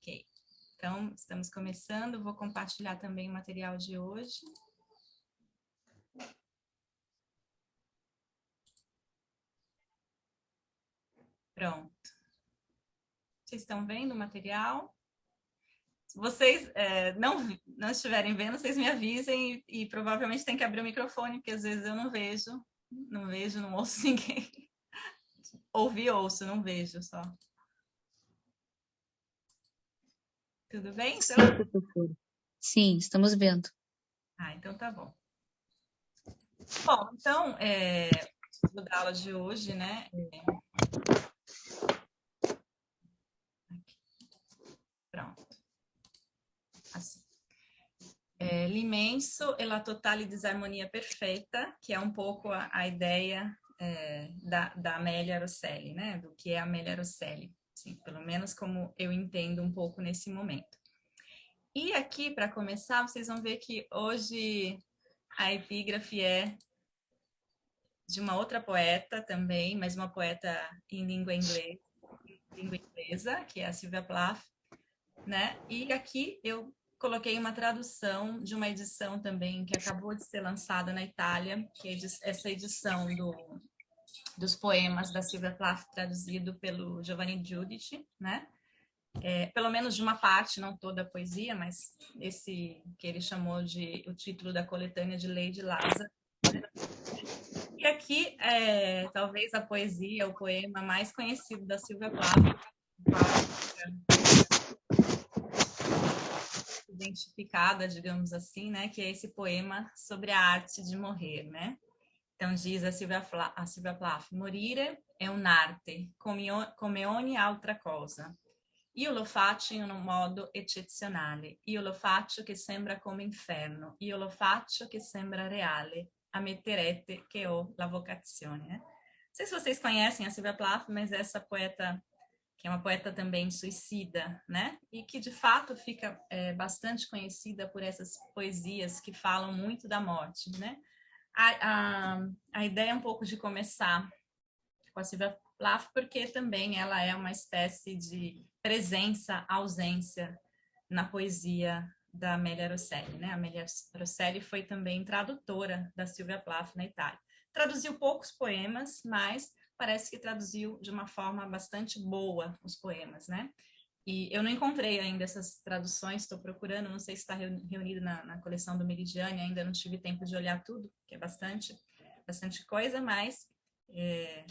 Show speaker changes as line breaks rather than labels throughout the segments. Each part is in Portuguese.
Ok. Então, estamos começando. Vou compartilhar também o material de hoje. Pronto. Vocês estão vendo o material? Se vocês não estiverem vendo, vocês me avisem e provavelmente tem que abrir o microfone, porque às vezes eu não vejo, não ouço ninguém. Ouço, não vejo só. Tudo bem, então?
Sim, professora. Sim, estamos vendo.
Ah, então tá bom. Bom, então, vou dar aula de hoje, né? Pronto. Assim. L'immenso e la totale disarmonia perfeita, que é um pouco a ideia da Amélia Rosselli, né? Do que é a Amélia Rosselli, assim, pelo menos como eu entendo um pouco nesse momento. E aqui, para começar, vocês vão ver que hoje a epígrafe é de uma outra poeta também, mas uma poeta em língua inglesa, que é a Sylvia Plath, né? E aqui eu coloquei uma tradução de uma edição também que acabou de ser lançada na Itália, que é essa edição dos poemas da Sylvia Plath, traduzido pelo Giovanni Giudice, né? Pelo menos de uma parte, não toda a poesia, mas esse que ele chamou de o título da coletânea de Lady Lázaro. Né? E aqui, talvez a poesia, o poema mais conhecido da Sylvia Plath, identificada, digamos assim, né, que é esse poema sobre a arte de morrer, né? Então diz a Sylvia Plath, morire è un'arte, come ogni altra cosa. Io lo faccio in un modo eccezionale, io lo faccio che sembra come inferno, io lo faccio che sembra reale, ammetterete che ho la vocazione. Não sei se vocês conhecem a Sylvia Plath, mas essa poeta, que é uma poeta também suicida, né? E que de fato fica bastante conhecida por essas poesias que falam muito da morte, né? A ideia é um pouco de começar com a Sylvia Plath, porque também ela é uma espécie de presença, ausência na poesia da Amélia Rosselli, né? A Amélia Rosselli foi também tradutora da Sylvia Plath na Itália. Traduziu poucos poemas, mas parece que traduziu de uma forma bastante boa os poemas, né? E eu não encontrei ainda essas traduções, estou procurando, não sei se está reunido na coleção do Meridiane, ainda não tive tempo de olhar tudo, que é bastante coisa, mas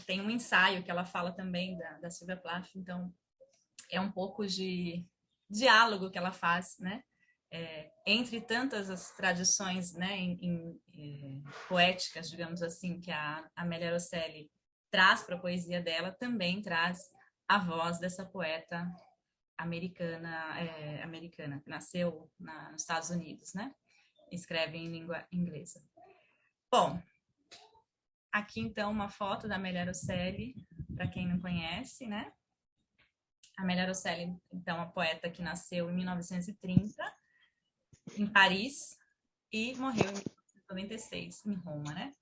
tem um ensaio que ela fala também da Sylvia Plath, então é um pouco de diálogo que ela faz, né? Entre tantas as tradições, né, poéticas, digamos assim, que a Amélia Rosselli traz para a poesia dela, também traz a voz dessa poeta americana, que nasceu nos Estados Unidos, né? Escreve em língua inglesa. Bom, aqui então uma foto da Amélia Rosselli, para quem não conhece, né? Amélia Rosselli, então, a poeta que nasceu em 1930 em Paris e morreu em 1996 em Roma, né?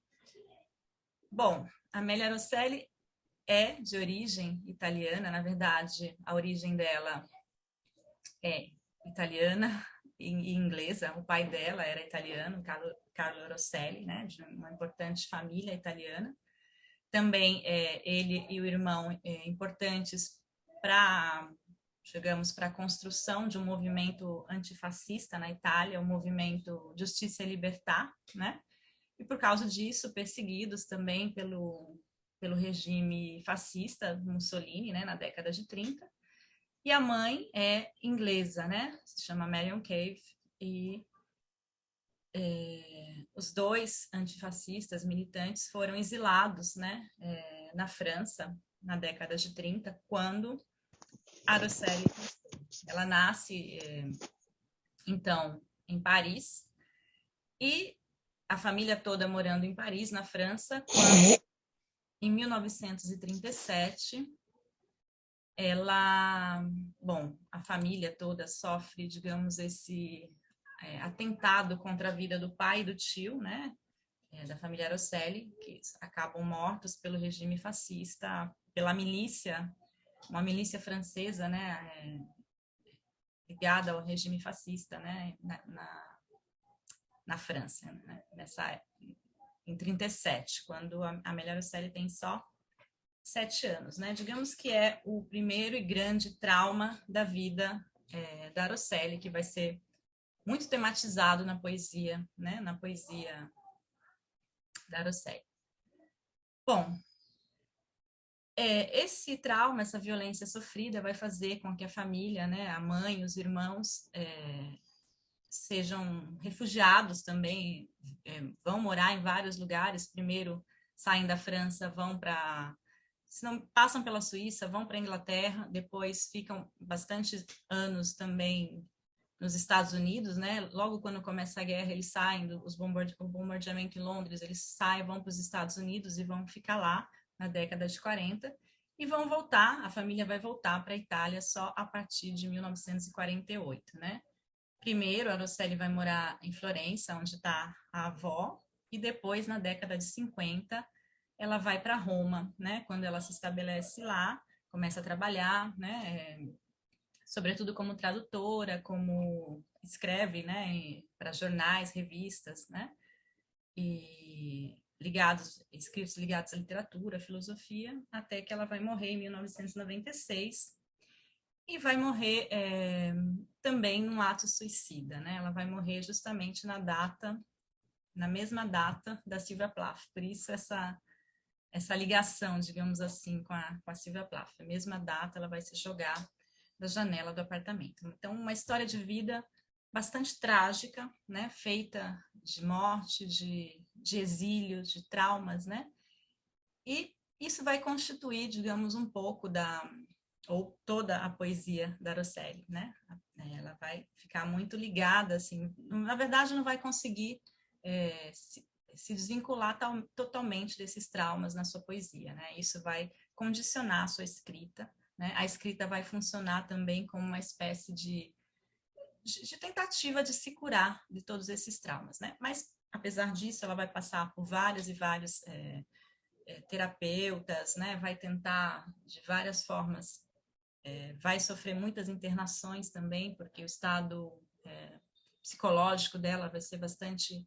Bom, Amélia Rosselli é de origem italiana, na verdade, a origem dela é italiana e inglesa. O pai dela era italiano, Carlo Rosselli, né, de uma importante família italiana. Também ele e o irmão importantes para, chegamos para a construção de um movimento antifascista na Itália, o movimento Justiça e Libertà, né? E por causa disso, perseguidos também pelo regime fascista Mussolini, né, na década de 30. E a mãe é inglesa, né? Se chama Marion Cave. E os dois antifascistas militantes foram exilados, né, na França, na década de 30, quando a Rosselli ela nasce, então, em Paris, e a família toda morando em Paris, na França, quando, em 1937, a família toda sofre, digamos, esse atentado contra a vida do pai e do tio, né, da família Rosselli, que acabam mortos pelo regime fascista, pela milícia, uma milícia francesa, né, ligada ao regime fascista, né, na França, né, em 37, quando a Amélie Araceli tem só 7 anos, né? Digamos que é o primeiro e grande trauma da vida da Araceli, que vai ser muito tematizado na poesia, né? Na poesia da Araceli. Bom, esse trauma, essa violência sofrida vai fazer com que a família, né, a mãe, os irmãos, sejam refugiados também, vão morar em vários lugares. Primeiro saem da França, vão para, se não passam pela Suíça, vão para a Inglaterra, depois ficam bastante anos também nos Estados Unidos, né? Logo quando começa a guerra, eles saem, o bombardeamento em Londres, eles saem, vão para os Estados Unidos e vão ficar lá na década de 40 e vão voltar, a família vai voltar para a Itália só a partir de 1948, né? Primeiro, a Araceli vai morar em Florença, onde está a avó, e depois, na década de 50, ela vai para Roma, né? Quando ela se estabelece lá, começa a trabalhar, né? Sobretudo como tradutora, como escreve, né? Para jornais, revistas, né? E escritos ligados à literatura, à filosofia, até que ela vai morrer em 1996 e vai morrer também num ato suicida, né? Ela vai morrer justamente na mesma data da Sylvia Plath. Por isso essa ligação, digamos assim, com a Sylvia Plath. Na mesma data, ela vai se jogar da janela do apartamento. Então, uma história de vida bastante trágica, né? Feita de morte, de exílio, de traumas, né? E isso vai constituir, digamos, um pouco ou toda a poesia da Araceli, né? Ela vai ficar muito ligada, assim, na verdade não vai conseguir se desvincular totalmente desses traumas na sua poesia, né? Isso vai condicionar a sua escrita, né? A escrita vai funcionar também como uma espécie de tentativa de se curar de todos esses traumas, né? Mas, apesar disso, ela vai passar por vários e vários terapeutas, né? Vai tentar de várias formas, vai sofrer muitas internações também, porque o estado psicológico dela vai ser bastante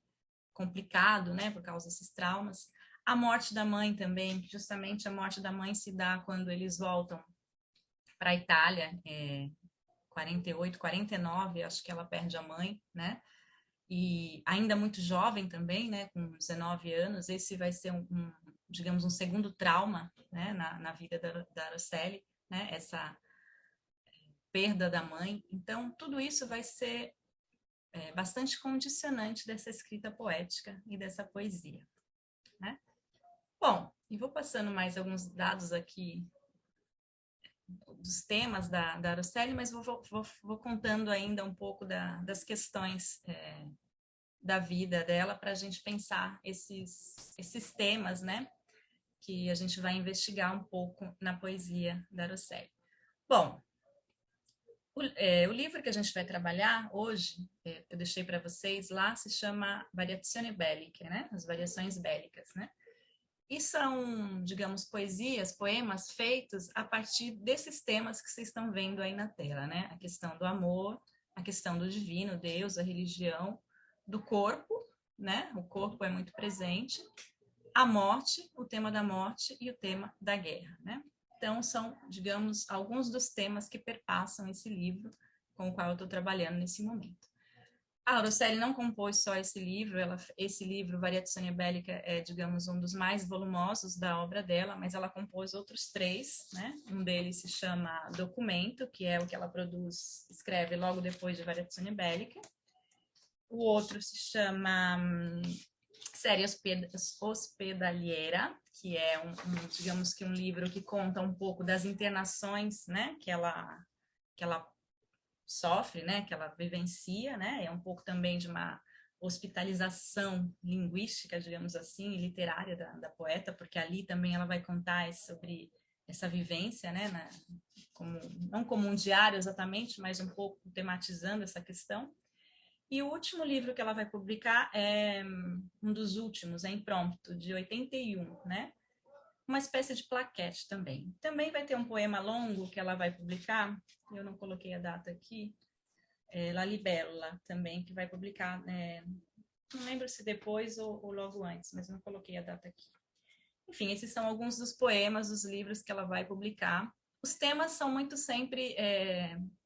complicado, né? Por causa desses traumas. A morte da mãe também, justamente a morte da mãe se dá quando eles voltam para a Itália, 48, 49, acho que ela perde a mãe, né? E ainda muito jovem também, né? Com 19 anos, esse vai ser digamos, um segundo trauma, né? Na vida da Araceli, né? Essa perda da mãe. Então, tudo isso vai ser bastante condicionante dessa escrita poética e dessa poesia, né? Bom, e vou passando mais alguns dados aqui dos temas da Araceli, mas vou contando ainda um pouco das questões da vida dela para a gente pensar esses temas, né? Que a gente vai investigar um pouco na poesia da Araceli. Bom, o livro que a gente vai trabalhar hoje, eu deixei para vocês lá, se chama Variazioni Belliche, né? As variações bélicas, né? E são, digamos, poesias, poemas feitos a partir desses temas que vocês estão vendo aí na tela, né? A questão do amor, a questão do divino, Deus, a religião, do corpo, né? O corpo é muito presente, a morte, o tema da morte e o tema da guerra, né? Então, são, digamos, alguns dos temas que perpassam esse livro com o qual eu estou trabalhando nesse momento. A Araceli não compôs só esse livro, esse livro, Variazioni Belliche, é, digamos, um dos mais volumosos da obra dela, mas ela compôs outros 3, né? Um deles se chama Documento, que é o que ela escreve logo depois de Variazioni Belliche. O outro se chama Série Hospedaliera, que é digamos que um livro que conta um pouco das internações, né, que ela sofre, né, que ela vivencia, né, é um pouco também de uma hospitalização linguística, digamos assim, e literária da poeta, porque ali também ela vai contar sobre essa vivência, né, não como um diário exatamente, mas um pouco tematizando essa questão. E o último livro que ela vai publicar é um dos últimos, é Impromptu, de 81, né? Uma espécie de plaquete também. Também vai ter um poema longo que ela vai publicar, eu não coloquei a data aqui, La Libélula também, que vai publicar, não lembro se depois ou logo antes, mas não coloquei a data aqui. Enfim, esses são alguns dos poemas, dos livros que ela vai publicar. Os temas são muito sempre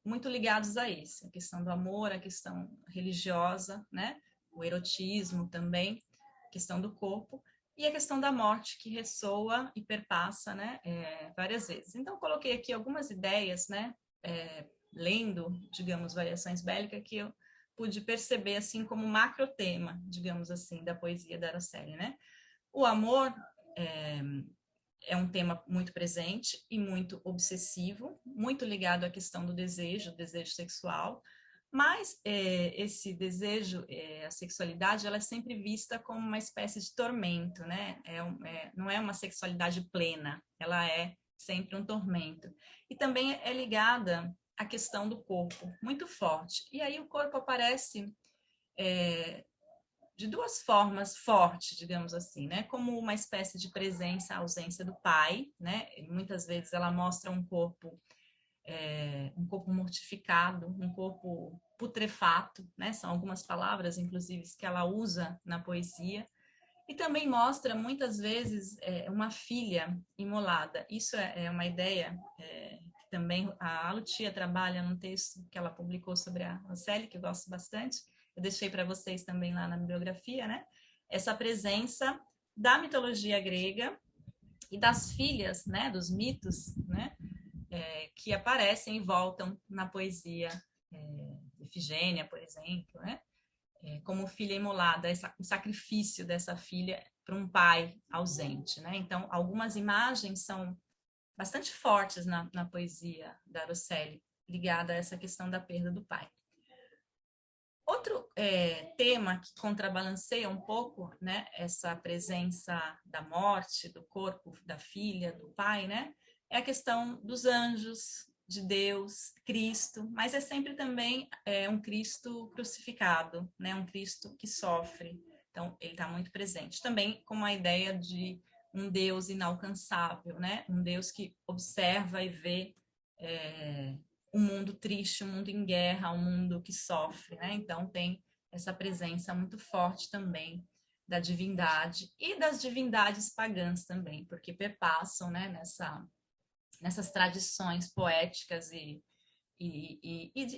muito ligados a isso, a questão do amor, a questão religiosa, né? O erotismo também, a questão do corpo e a questão da morte, que ressoa e perpassa, né? Várias vezes. Então, coloquei aqui algumas ideias, né? Lendo, digamos, Variações Bélicas, que eu pude perceber assim como macro tema, digamos assim, da poesia da Araceli, né? O amor é um tema muito presente e muito obsessivo, muito ligado à questão do desejo sexual, mas esse desejo, a sexualidade, ela é sempre vista como uma espécie de tormento, né? Não é uma sexualidade plena, ela é sempre um tormento. E também é ligada à questão do corpo, muito forte. E aí o corpo aparece de duas formas fortes, digamos assim, né? Como uma espécie de presença, ausência do pai, né? E muitas vezes ela mostra um corpo mortificado, um corpo putrefato, né? São algumas palavras, inclusive, que ela usa na poesia. E também mostra, muitas vezes, uma filha imolada. Isso é uma ideia que também a Lucia trabalha num texto que ela publicou sobre a Anselme, que eu gosto bastante. Eu deixei para vocês também lá na bibliografia, né? Essa presença da mitologia grega e das filhas, né? Dos mitos, né? Que aparecem e voltam na poesia. Ifigênia, por exemplo, né? Como filha imolada, o sacrifício dessa filha para um pai ausente, né? Então, algumas imagens são bastante fortes na poesia da Araceli, ligada a essa questão da perda do pai. Outro tema que contrabalanceia um pouco, né, essa presença da morte, do corpo da filha, do pai, né, é a questão dos anjos, de Deus, Cristo, mas é sempre também um Cristo crucificado, né, um Cristo que sofre. Então, ele está muito presente. Também com a ideia de um Deus inalcançável, né, um Deus que observa e vê um mundo triste, um mundo em guerra, um mundo que sofre, né? Então tem essa presença muito forte também da divindade e das divindades pagãs também, porque perpassam, né, nessas tradições poéticas e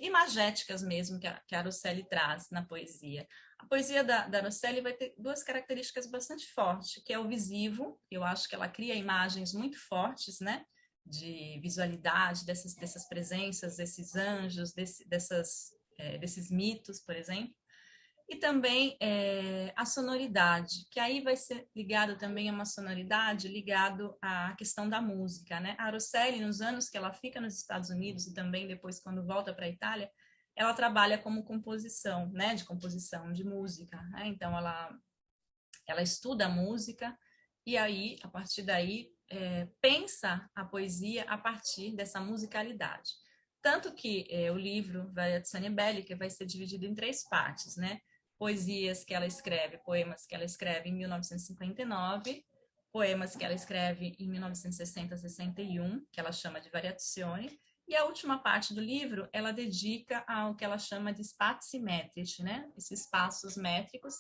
imagéticas mesmo que a Araceli traz na poesia. A poesia da Araceli vai ter duas características bastante fortes, que é o visivo, eu acho que ela cria imagens muito fortes, né? De visualidade, dessas presenças, desses anjos, desses mitos, por exemplo. E também a sonoridade, que aí vai ser ligado também a uma sonoridade ligado à questão da música, né? A Araceli, nos anos que ela fica nos Estados Unidos e também depois quando volta para a Itália, ela trabalha como composição, né? De composição de música, né? Então ela estuda a música e aí, a partir daí, pensa a poesia a partir dessa musicalidade. Tanto que o livro Variazioni Belliche vai ser dividido em três partes, né? Poesias que ela escreve, poemas que ela escreve em 1959, poemas que ela escreve em 1960, 61, que ela chama de Variazioni, e a última parte do livro ela dedica ao que ela chama de spazi metrici, né? Esses espaços métricos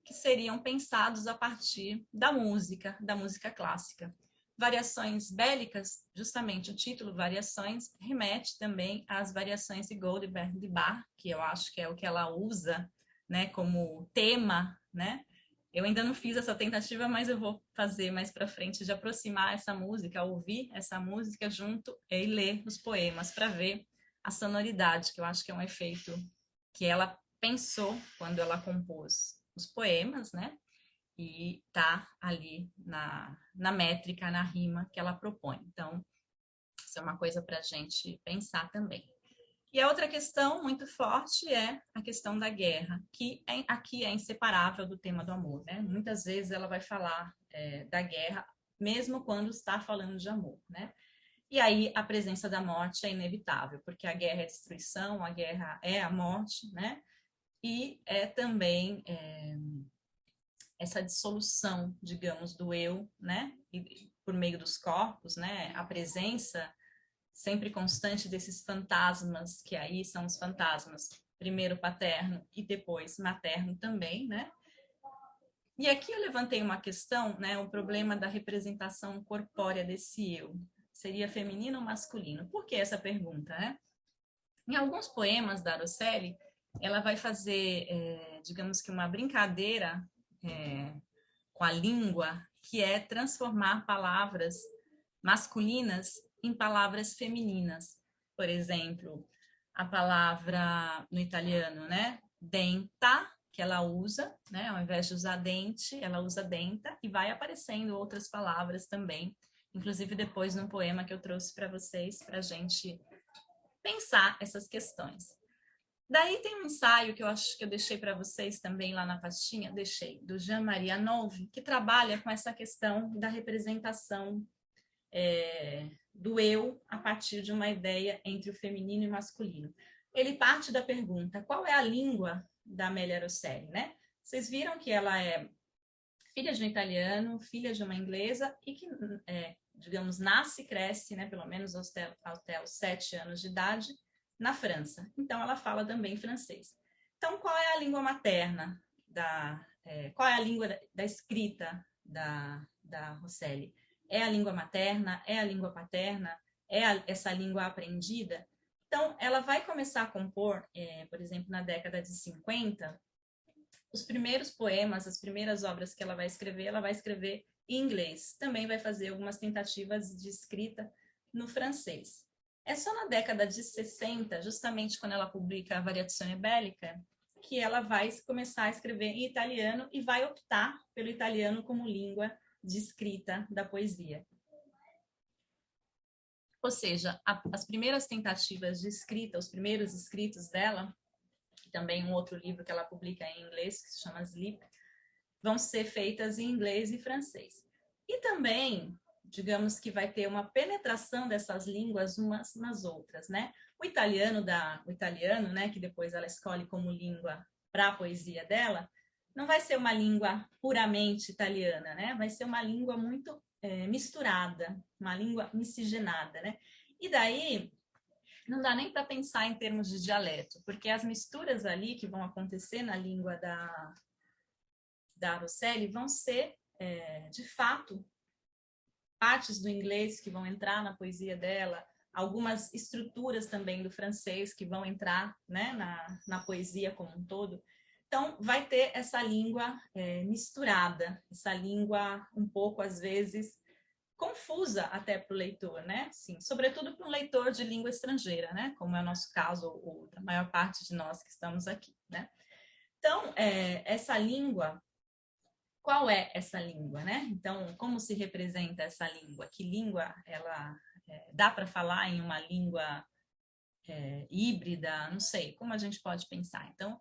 que seriam pensados a partir da música clássica. Variações bélicas, justamente o título Variações, remete também às variações de Goldberg de Bach, que eu acho que é o que ela usa, né, como tema, né? Eu ainda não fiz essa tentativa, mas eu vou fazer mais para frente de aproximar essa música, ouvir essa música junto e ler os poemas para ver a sonoridade, que eu acho que é um efeito que ela pensou quando ela compôs os poemas, né? E tá ali na métrica, na rima que ela propõe. Então, isso é uma coisa para a gente pensar também. E a outra questão muito forte é a questão da guerra, que aqui é inseparável do tema do amor, né? Muitas vezes ela vai falar da guerra, mesmo quando está falando de amor, né? E aí a presença da morte é inevitável, porque a guerra é destruição, a guerra é a morte, né? E é também essa dissolução, digamos, do eu, né? E por meio dos corpos, né? A presença sempre constante desses fantasmas, que aí são os fantasmas primeiro paterno e depois materno também, né? E aqui eu levantei uma questão, né, o problema da representação corpórea desse eu. Seria feminino ou masculino? Por que essa pergunta, né? Em alguns poemas da Araceli, ela vai fazer, digamos que uma brincadeira com a língua, que é transformar palavras masculinas em palavras femininas. Por exemplo, a palavra no italiano, né? Denta, que ela usa, né? Ao invés de usar dente, ela usa denta, e vai aparecendo outras palavras também, inclusive depois num poema que eu trouxe para vocês, para a gente pensar essas questões. Daí tem um ensaio que eu acho que eu deixei para vocês também lá na pastinha, do Jean-Marie Anouilh, que trabalha com essa questão da representação do eu a partir de uma ideia entre o feminino e o masculino. Ele parte da pergunta, qual é a língua da Amélia Rosselli, né? Vocês viram que ela é filha de um italiano, filha de uma inglesa e que, digamos, nasce e cresce, né, pelo menos até os 7 anos de idade, na França. Então, ela fala também francês. Então, qual é a língua materna qual é a língua da escrita da Rosselli? É a língua materna? É a língua paterna? Essa língua aprendida? Então, ela vai começar a compor, por exemplo, na década de 50, os primeiros poemas, as primeiras obras que ela vai escrever em inglês. Também vai fazer algumas tentativas de escrita no francês. É só na década de 60, justamente quando ela publica a Variazione Bellica, que ela vai começar a escrever em italiano e vai optar pelo italiano como língua de escrita da poesia. Ou seja, as primeiras tentativas de escrita, os primeiros escritos dela, também um outro livro que ela publica em inglês, que se chama Sleep, vão ser feitas em inglês e francês. E também, digamos que vai ter uma penetração dessas línguas umas nas outras, né? O italiano, né, que depois ela escolhe como língua para a poesia dela, não vai ser uma língua puramente italiana, né? Vai ser uma língua muito misturada, uma língua miscigenada, né? E daí não dá nem para pensar em termos de dialeto, porque as misturas ali que vão acontecer na língua da Rosselli vão ser, de fato, partes do inglês que vão entrar na poesia dela, algumas estruturas também do francês que vão entrar, né, na poesia como um todo. Então, vai ter essa língua misturada, essa língua um pouco, às vezes, confusa até para o leitor, né? Sim, sobretudo para um leitor de língua estrangeira, né? Como é o nosso caso, ou da maior parte de nós que estamos aqui, né? Então, essa língua, qual é essa língua, né? Então, como se representa essa língua? Que língua ela dá para falar em uma língua híbrida? Não sei, como a gente pode pensar? Então,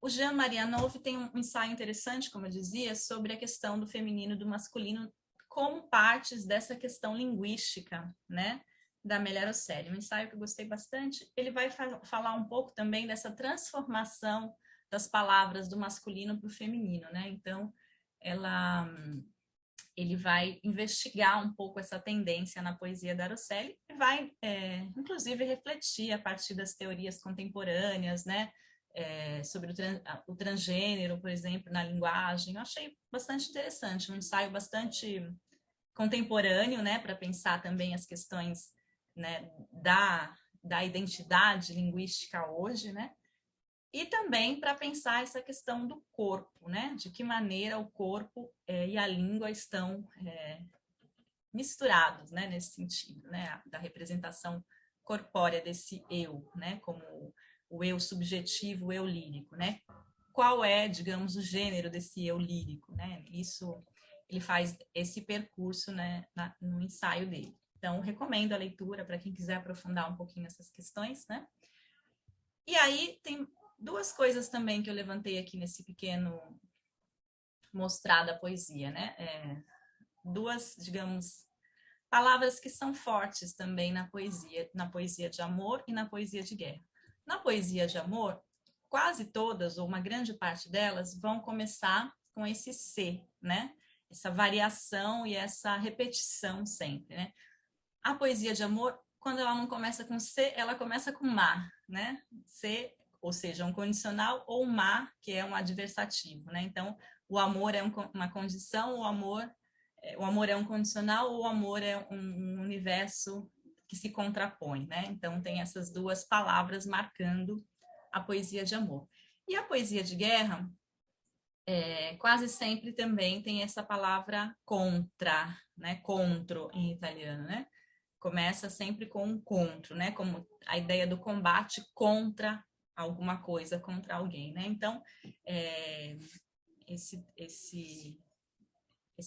o Jean-Marie Anouilh tem um ensaio interessante, como eu dizia, sobre a questão do feminino e do masculino como partes dessa questão linguística, né, da Amélia Rosselli. Um ensaio que eu gostei bastante. Ele vai falar um pouco também dessa transformação das palavras do masculino para o feminino, né? Então, ele vai investigar um pouco essa tendência na poesia da Rosselli e vai, inclusive, refletir a partir das teorias contemporâneas, né, sobre o transgênero, por exemplo, na linguagem. Eu achei bastante interessante, um ensaio bastante contemporâneo, né, para pensar também as questões, né, da identidade linguística hoje, né, e também para pensar essa questão do corpo, né, de que maneira o corpo e a língua estão misturados, né, nesse sentido, né, da representação corpórea desse eu, né, como o eu subjetivo, o eu lírico, né? Qual é, digamos, o gênero desse eu lírico, né? Isso, ele faz esse percurso, né, no ensaio dele. Então, recomendo a leitura para quem quiser aprofundar um pouquinho nessas questões, né? E aí, tem duas coisas também que eu levantei aqui nesse pequeno mostrar da poesia, né? Duas, digamos, palavras que são fortes também na poesia de amor e na poesia de guerra. Na poesia de amor, quase todas, ou uma grande parte delas, vão começar com esse C, né? Essa variação e essa repetição sempre, né? A poesia de amor, quando ela não começa com C, ela começa com Ma, né? C ou seja, um condicional, ou ma, que é um adversativo, né? Então, o amor é uma condição, o amor é um condicional, ou o amor é um universo que se contrapõe, né? Então, tem essas duas palavras marcando a poesia de amor. E a poesia de guerra, quase sempre também tem essa palavra contra, né? Contro em italiano, né? Começa sempre com um contro, né? Como a ideia do combate contra alguma coisa, contra alguém, né? Então,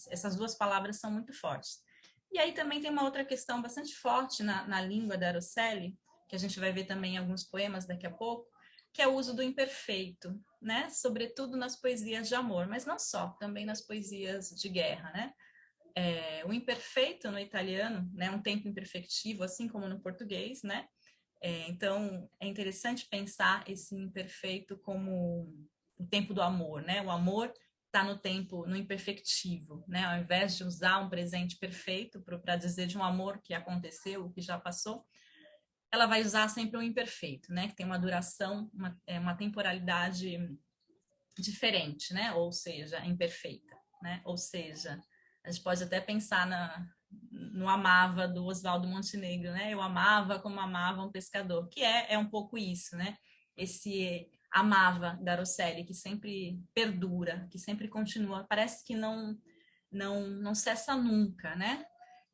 essas duas palavras são muito fortes. E aí também tem uma outra questão bastante forte na língua da Rosselli, que a gente vai ver também em alguns poemas daqui a pouco, que é o uso do imperfeito, né? Sobretudo nas poesias de amor, mas não só, também nas poesias de guerra, né? O imperfeito no italiano, né? Um tempo imperfectivo, assim como no português, né? Então, é interessante pensar esse imperfeito como o tempo do amor, né? O amor está no tempo, no imperfectivo, né? Ao invés de usar um presente perfeito para dizer de um amor que aconteceu, que já passou, ela vai usar sempre um imperfeito, né? Que tem uma duração, uma temporalidade diferente, né? Ou seja, imperfeita, né? Ou seja, a gente pode até pensar no Amava do Oswaldo Montenegro, né? Eu amava como amava um pescador, que é um pouco isso, né? Esse amava da Rosselli, que sempre perdura, que sempre continua, parece que não cessa nunca, né?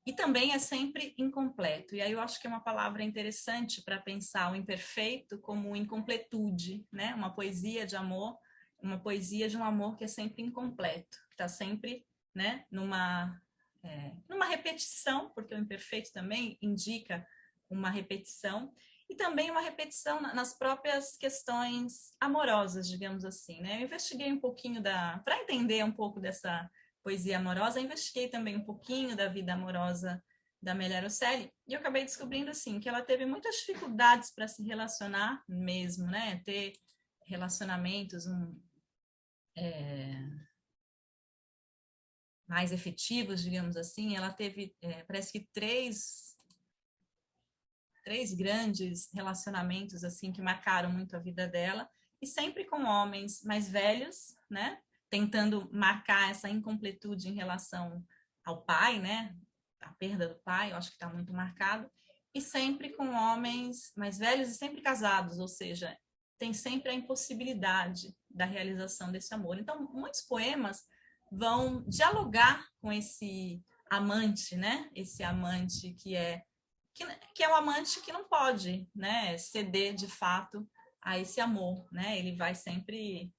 E também é sempre incompleto. E aí eu acho que é uma palavra interessante para pensar o imperfeito como incompletude, né? Uma poesia de amor, uma poesia de um amor que é sempre incompleto, que está sempre, né, numa repetição, porque o imperfeito também indica uma repetição, e também uma repetição nas próprias questões amorosas, digamos assim, né? Eu investiguei um pouquinho para entender um pouco dessa poesia amorosa, eu investiguei também um pouquinho da vida amorosa da Amélia Rosselli, e eu acabei descobrindo, assim, que ela teve muitas dificuldades para se relacionar mesmo, né? Ter relacionamentos mais efetivos, digamos assim. Ela teve, parece que três grandes relacionamentos assim que marcaram muito a vida dela, e sempre com homens mais velhos, né? Tentando marcar essa incompletude em relação ao pai, né? A perda do pai, eu acho que está muito marcado, e sempre com homens mais velhos e sempre casados, ou seja, tem sempre a impossibilidade da realização desse amor. Então, muitos poemas vão dialogar com esse amante, né? Esse amante que é um amante que não pode, né, ceder de fato a esse amor, né? Ele vai sempre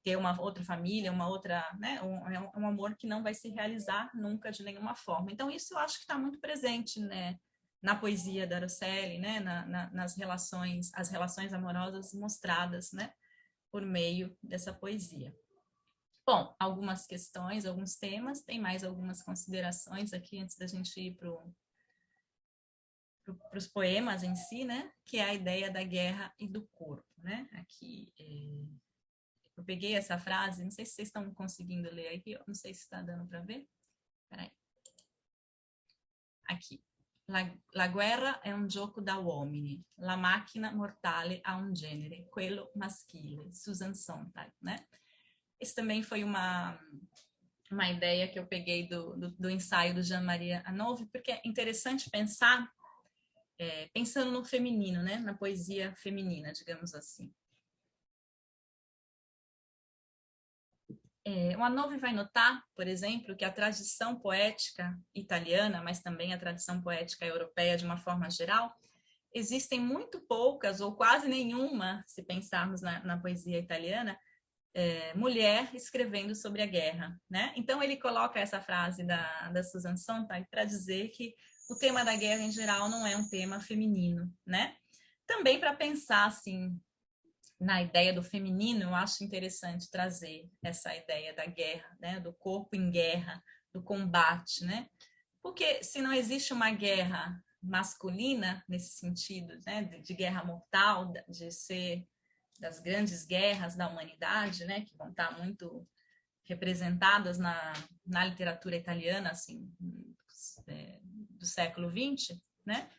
ter uma outra família, uma outra, né? Um amor que não vai se realizar nunca de nenhuma forma. Então isso eu acho que está muito presente, né, na poesia da Rosselli, né, nas relações, as relações amorosas mostradas, né, por meio dessa poesia. Bom, algumas questões, alguns temas, tem mais algumas considerações aqui antes da gente ir para os poemas em si, né? Que é a ideia da guerra e do corpo, né? Aqui eu peguei essa frase, não sei se vocês estão conseguindo ler aqui, não sei se está dando para ver. Peraí. Aqui. La guerra è un gioco da uomini, la macchina mortale ha un genere, quello maschile. Susan Sontag, né? Esse também foi uma ideia que eu peguei do ensaio do Jean-Marie Anouilh, porque é interessante pensar pensando no feminino, né? Na poesia feminina, digamos assim. O Anouilh vai notar, por exemplo, que a tradição poética italiana, mas também a tradição poética europeia de uma forma geral, existem muito poucas ou quase nenhuma, se pensarmos na poesia italiana, mulher escrevendo sobre a guerra, né? Então ele coloca essa frase da Susan Sontag para dizer que o tema da guerra em geral não é um tema feminino, né? Também para pensar assim na ideia do feminino, eu acho interessante trazer essa ideia da guerra, né? Do corpo em guerra, do combate, né? Porque se não existe uma guerra masculina nesse sentido, né? De guerra mortal, de ser das grandes guerras da humanidade, né? Que vão estar muito representadas na literatura italiana, assim, do século XX, né?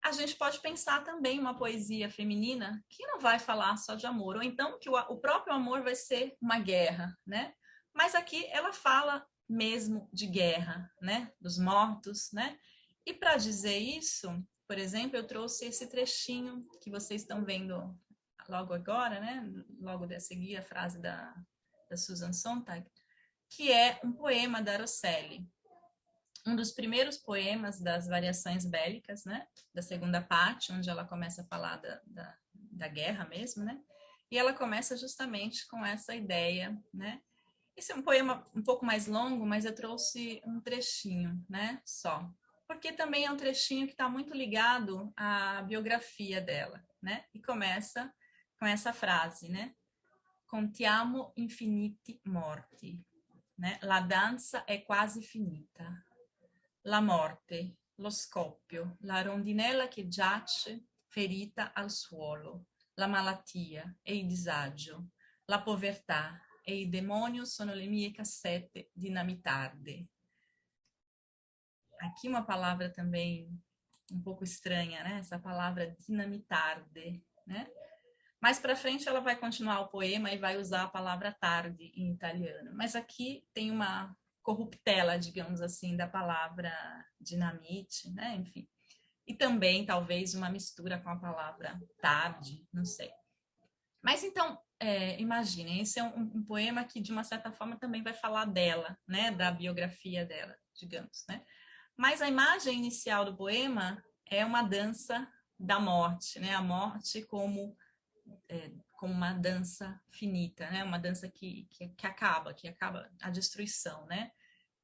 a gente pode pensar também uma poesia feminina que não vai falar só de amor, ou então que o próprio amor vai ser uma guerra, né? Mas aqui ela fala mesmo de guerra, né? Dos mortos, né? E para dizer isso, por exemplo, eu trouxe esse trechinho que vocês estão vendo logo agora, né? Logo a seguir a frase da Susan Sontag, que é um poema da Rosselli, um dos primeiros poemas das variações bélicas, né? Da segunda parte, onde ela começa a falar da guerra mesmo, né? E ela começa justamente com essa ideia, né? Esse é um poema um pouco mais longo, mas eu trouxe um trechinho, né? Só. Porque também é um trechinho que está muito ligado à biografia dela, né? E começa com essa frase, né? Contiamo infiniti morti, né? La danza è quasi finita. La morte, lo scoppio, la rondinella che giace ferita al suolo, la malattia e il disagio, la povertà e il demonio sono le mie cassette dinamitarde. Aqui uma palavra também um pouco estranha, né? Essa palavra dinamitarde, né? Mais para frente ela vai continuar o poema e vai usar a palavra tarde em italiano. Mas aqui tem uma corruptela, digamos assim, da palavra dinamite, né? Enfim. E também talvez uma mistura com a palavra tarde, não sei. Mas então, imaginem, esse é um poema que de uma certa forma também vai falar dela, né? Da biografia dela, digamos, né? Mas a imagem inicial do poema é uma dança da morte, né? A morte como uma dança finita, né? Uma dança que acaba a destruição, né?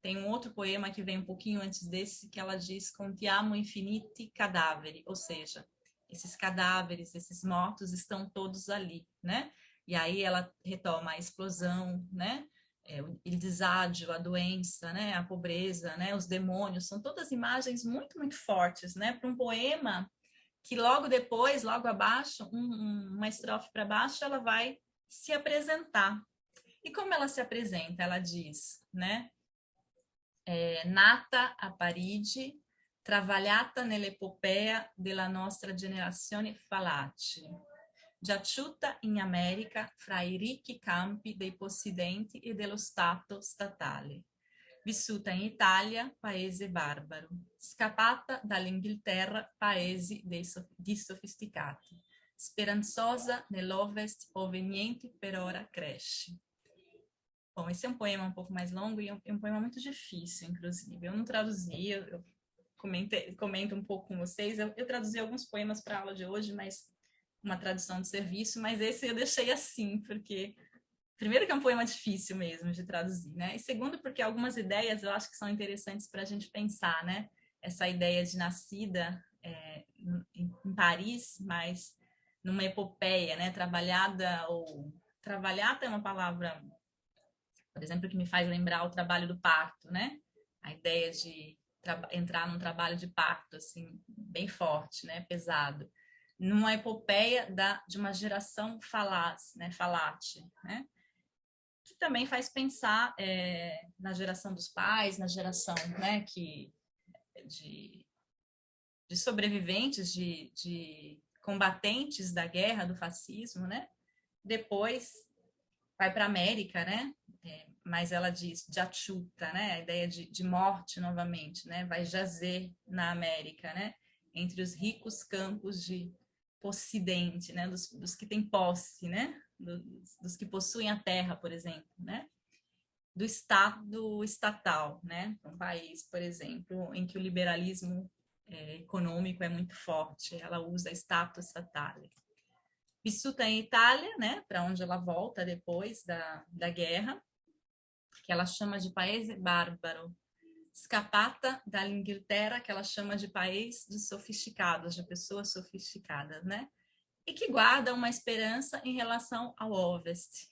Tem um outro poema que vem um pouquinho antes desse que ela diz contiamo infiniti cadaveri, ou seja, esses cadáveres, esses mortos estão todos ali, né? E aí ela retoma a explosão, né? O deságio, a doença, né? A pobreza, né? Os demônios, são todas imagens muito, muito fortes, né? Para um poema que logo depois, logo abaixo, uma estrofe para baixo, ela vai se apresentar. E como ela se apresenta? Ela diz, né? Nata a Parigi, travagliata nell'epopea della nostra generazione falati, giaciuta in America fra i ricchi campi dei possidenti e dello Stato statale. Vissuta in Italia, paese barbaro, scappata dall'Inghilterra, paesi di sofisticati, speranzosa nell'Ovest ove niente per ora cresce. Bom, esse é um poema um pouco mais longo e é um poema muito difícil, inclusive. Eu não traduzi, eu comento um pouco com vocês. Eu traduzi alguns poemas para a aula de hoje, mas uma tradução de serviço, mas esse eu deixei assim, porque primeiro que é um poema difícil mesmo de traduzir, né? E segundo porque algumas ideias eu acho que são interessantes para a gente pensar, né? Essa ideia de nascida em Paris, mas numa epopeia, né? Trabalhada é uma palavra, por exemplo, que me faz lembrar o trabalho do parto, né? A ideia de entrar num trabalho de parto, assim, bem forte, né? Pesado. Numa epopeia de uma geração falaz, né? Falate, né? Que também faz pensar na geração dos pais, na geração, né? De sobreviventes, de combatentes da guerra, do fascismo, né? Depois vai para a América, né? Mas ela diz giaciuta, né? A ideia de morte novamente, né? Vai jazer na América, né? Entre os ricos campos de possidente, né? Dos que têm posse, né? Dos que possuem a terra, por exemplo, né? Do Estado estatal, né? Um país, por exemplo, em que o liberalismo econômico é muito forte, ela usa status statale. Vissuta em Itália, né? Para onde ela volta depois da guerra, que ela chama de paese bárbaro. Scappata da Inglaterra, que ela chama de país de sofisticados, de pessoas sofisticadas, né? E que guarda uma esperança em relação ao Ovest,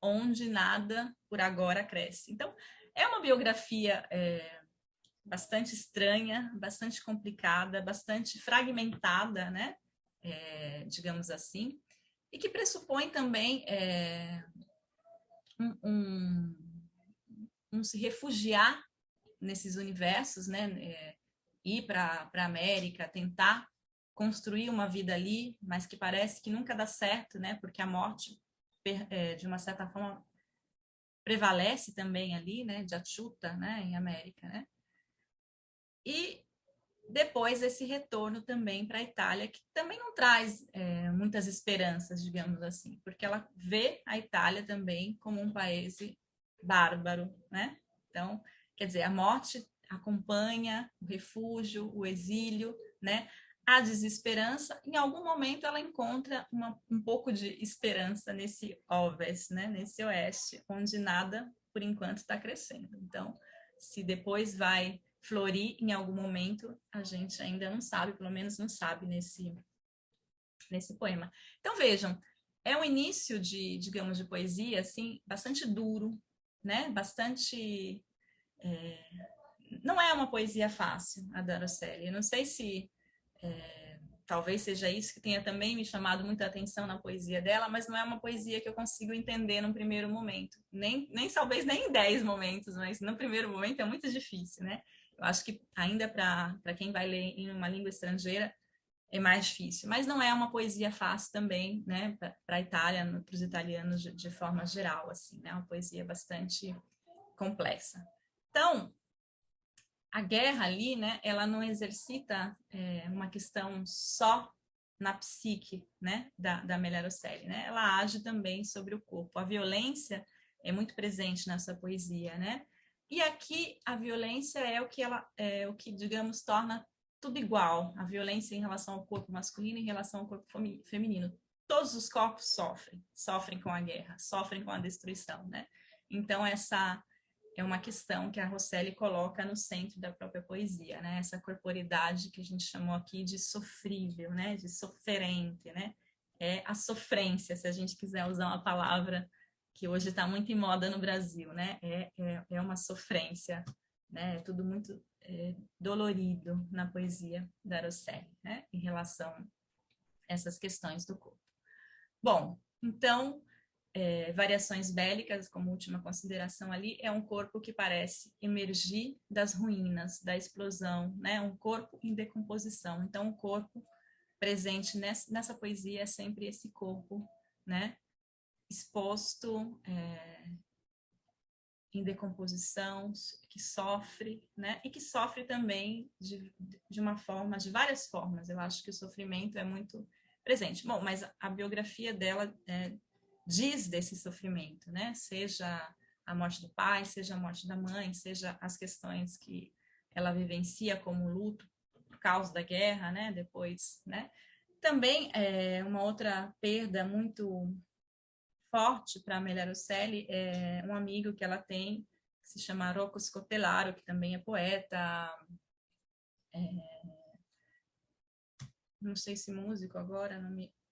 onde nada por agora cresce. Então, é uma biografia bastante estranha, bastante complicada, bastante fragmentada, né? Digamos assim, e que pressupõe também um se refugiar nesses universos, né? Ir para a América, tentar construir uma vida ali, mas que parece que nunca dá certo, né? Porque a morte, de uma certa forma, prevalece também ali, né? De Achuta, né? Em América, né? E depois esse retorno também para a Itália, que também não traz muitas esperanças, digamos assim, porque ela vê a Itália também como um país bárbaro, né? Então, quer dizer, a morte acompanha o refúgio, o exílio, né? A desesperança, em algum momento ela encontra um pouco de esperança nesse Ovest, né? Nesse oeste, onde nada, por enquanto, está crescendo. Então, se depois vai florir em algum momento, a gente ainda não sabe, pelo menos não sabe nesse poema. Então, vejam, é um início digamos, de poesia, assim, bastante duro, né? Bastante... Não é uma poesia fácil, a da Araceli. Eu não sei se talvez seja isso que tenha também me chamado muita atenção na poesia dela, mas não é uma poesia que eu consigo entender num primeiro momento. Nem talvez nem em 10 momentos, mas no primeiro momento é muito difícil, né? Eu acho que ainda para quem vai ler em uma língua estrangeira é mais difícil, mas não é uma poesia fácil também, né, para a Itália, para os italianos de forma geral, assim, né, uma poesia bastante complexa. Então, a guerra ali, né, ela não exercita uma questão só na psique, né, da Melaroceli, né, ela age também sobre o corpo. A violência é muito presente nessa poesia, né, e aqui a violência é o que, digamos, torna tudo igual, a violência em relação ao corpo masculino e em relação ao corpo feminino. Todos os corpos sofrem com a guerra, sofrem com a destruição, né, então essa é uma questão que a Rosselli coloca no centro da própria poesia, né? Essa corporidade que a gente chamou aqui de sofrível, né? De sofrente, né? É a sofrência, se a gente quiser usar uma palavra que hoje está muito em moda no Brasil, né? É uma sofrência, né? É tudo muito dolorido na poesia da Rosselli, né? Em relação a essas questões do corpo. Bom, então variações bélicas, como última consideração ali, é um corpo que parece emergir das ruínas, da explosão, né? Um corpo em decomposição. Então, o corpo presente nessa poesia é sempre esse corpo, né? Exposto, em decomposição, que sofre, né? E que sofre também de uma forma, de várias formas. Eu acho que o sofrimento é muito presente. Bom, mas a biografia dela diz desse sofrimento, né? Seja a morte do pai, seja a morte da mãe, seja as questões que ela vivencia como luto por causa da guerra, né? Depois, né? Também uma outra perda muito forte para a Amélia Rosselli é um amigo que ela tem que se chama Rocco Scotellaro, que também é poeta, não sei se músico agora,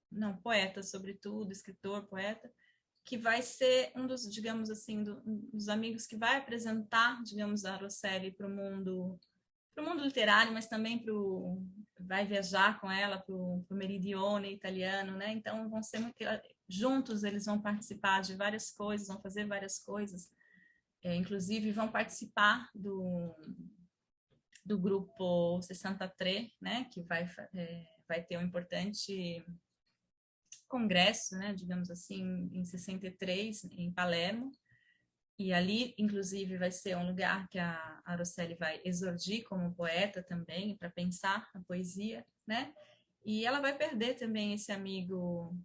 não, poeta sobretudo, escritor, poeta, que vai ser um dos, digamos assim, dos amigos que vai apresentar, digamos, a Rosselli para o mundo literário, mas também vai viajar com ela para o Meridione italiano, né? Então vão ser muito juntos, eles vão participar de várias coisas, vão fazer várias coisas, inclusive vão participar do grupo 63, né? Que vai ter um importante congresso, né, digamos assim, em 63, em Palermo, e ali, inclusive, vai ser um lugar que a Rosselli vai exordir como poeta também, para pensar a poesia, né, e ela vai perder também esse amigo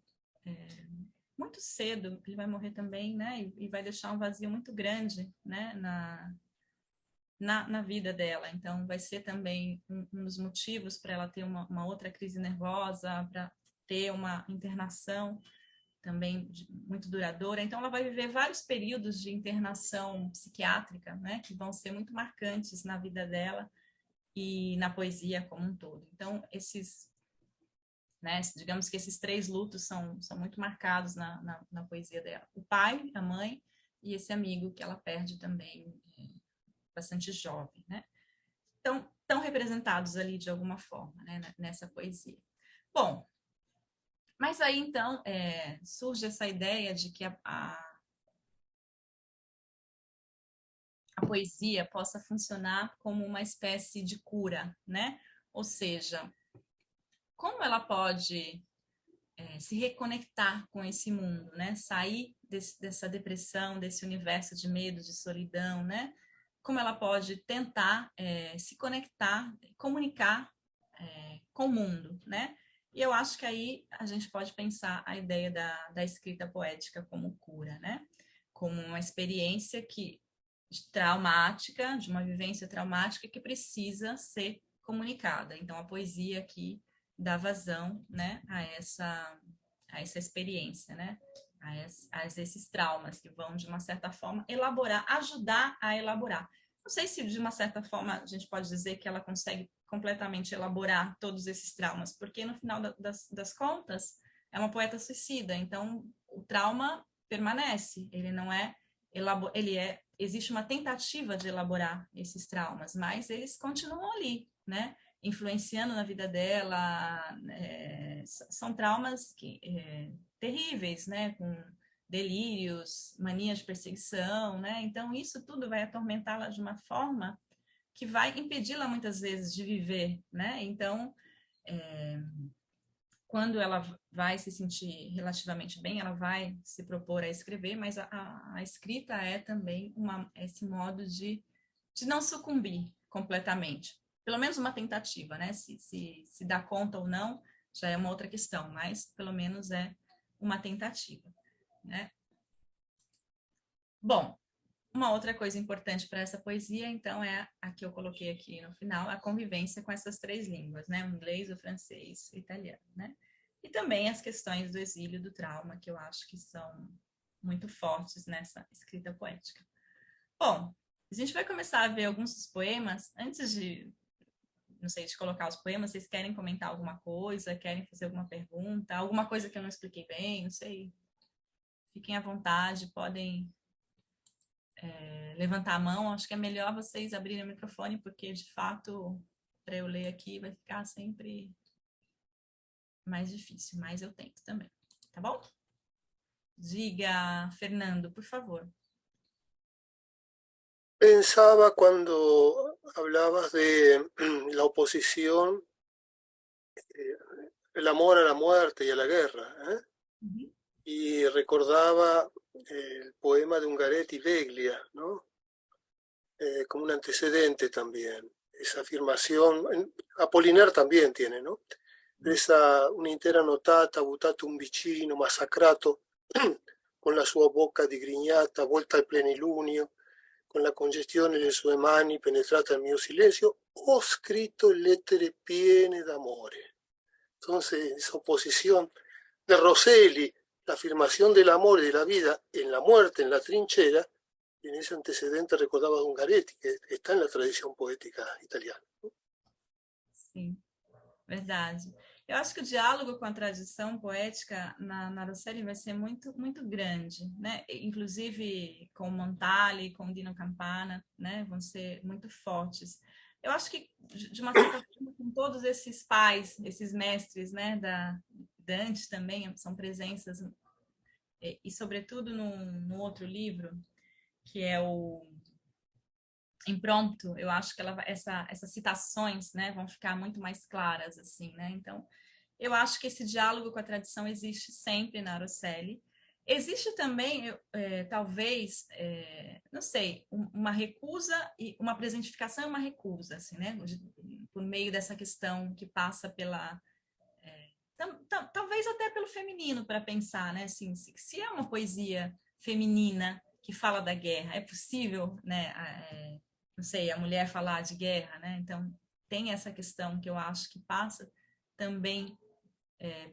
muito cedo, ele vai morrer também, né, e vai deixar um vazio muito grande, né, na vida dela. Então, vai ser também um dos motivos para ela ter uma outra crise nervosa, para ter uma internação também muito duradoura. Então, ela vai viver vários períodos de internação psiquiátrica, né, que vão ser muito marcantes na vida dela e na poesia como um todo. Então, né, digamos que esses 3 lutos são muito marcados na poesia dela. O pai, a mãe e esse amigo que ela perde também bastante jovem, né? Então, estão representados ali de alguma forma, né, nessa poesia. Bom, mas aí, então, surge essa ideia de que a poesia possa funcionar como uma espécie de cura, né? Ou seja, como ela pode se reconectar com esse mundo, né? Sair dessa depressão, desse universo de medo, de solidão, né? Como ela pode tentar se conectar, comunicar com o mundo, né? E eu acho que aí a gente pode pensar a ideia da escrita poética como cura, né? Como uma experiência traumática, de uma vivência traumática que precisa ser comunicada. Então, a poesia aqui dá vazão, né, a essa experiência, né, a esses traumas que vão, de uma certa forma, elaborar, ajudar a elaborar. Não sei se, de uma certa forma, a gente pode dizer que ela consegue completamente elaborar todos esses traumas, porque, no final das contas, é uma poeta suicida, então o trauma permanece, ele não é existe uma tentativa de elaborar esses traumas, mas eles continuam ali, né? Influenciando na vida dela, são traumas terríveis, né? Com delírios, manias de perseguição, né? Então isso tudo vai atormentá-la de uma forma que vai impedi-la muitas vezes de viver, né? Então, quando ela vai se sentir relativamente bem, ela vai se propor a escrever, mas a escrita é também esse modo de não sucumbir completamente. Pelo menos uma tentativa, né? Se dá conta ou não, já é uma outra questão, mas pelo menos é uma tentativa, né? Bom, uma outra coisa importante para essa poesia, então, é a que eu coloquei aqui no final, a convivência com essas três línguas, né? O inglês, o francês, o italiano, né? E também as questões do exílio e do trauma, que eu acho que são muito fortes nessa escrita poética. Bom, a gente vai começar a ver alguns dos poemas. Antes de, não sei, de colocar os poemas, vocês querem comentar alguma coisa? Querem fazer alguma pergunta? Alguma coisa que eu não expliquei bem? Não sei. Fiquem à vontade, podem levantar a mão. Acho que é melhor vocês abrirem o microfone, porque, de fato, para eu ler aqui vai ficar sempre mais difícil, mas eu tento também. Tá bom? Diga, Fernando, por favor.
Pensaba cuando hablabas de la oposición, el amor a la muerte y a la guerra,
Uhum.
y recordaba el poema de Ungaretti Veglia, ¿no? Como un antecedente también. Esa afirmación, Apolinar también tiene, ¿no? Esa un'intera notata, butato un vicino, massacrato, con la sua bocca digrignata, volta al plenilunio, con la congestione delle sue mani penetrata al mio silenzio, ho scritto lettere piene d'amore. Entonces, esa oposición de Rosselli, la afirmación del amor y de la vida en la muerte, en la trinchera, y en ese antecedente recordaba a Ungaretti, que está en la tradición poética italiana.
Sim, verdade. Eu acho que o diálogo com a tradição poética na Rosselli vai ser muito, muito grande, né? Inclusive com o Montale, com o Dino Campana, né? Vão ser muito fortes. Eu acho que, de uma certa forma, com todos esses pais, esses mestres, né? Da Dante também são presenças, e sobretudo no outro livro, que é o Impromptu, eu acho que essas citações, né, vão ficar muito mais claras, assim, né? Então, eu acho que esse diálogo com a tradição existe sempre na Rosselli. Existe também, talvez, não sei, uma recusa e uma presentificação e uma recusa, assim, né? Por meio dessa questão que passa pela... talvez até pelo feminino, para pensar, né? Assim, se é uma poesia feminina que fala da guerra, é possível, né? Não sei, a mulher falar de guerra, né? Então, tem essa questão que eu acho que passa também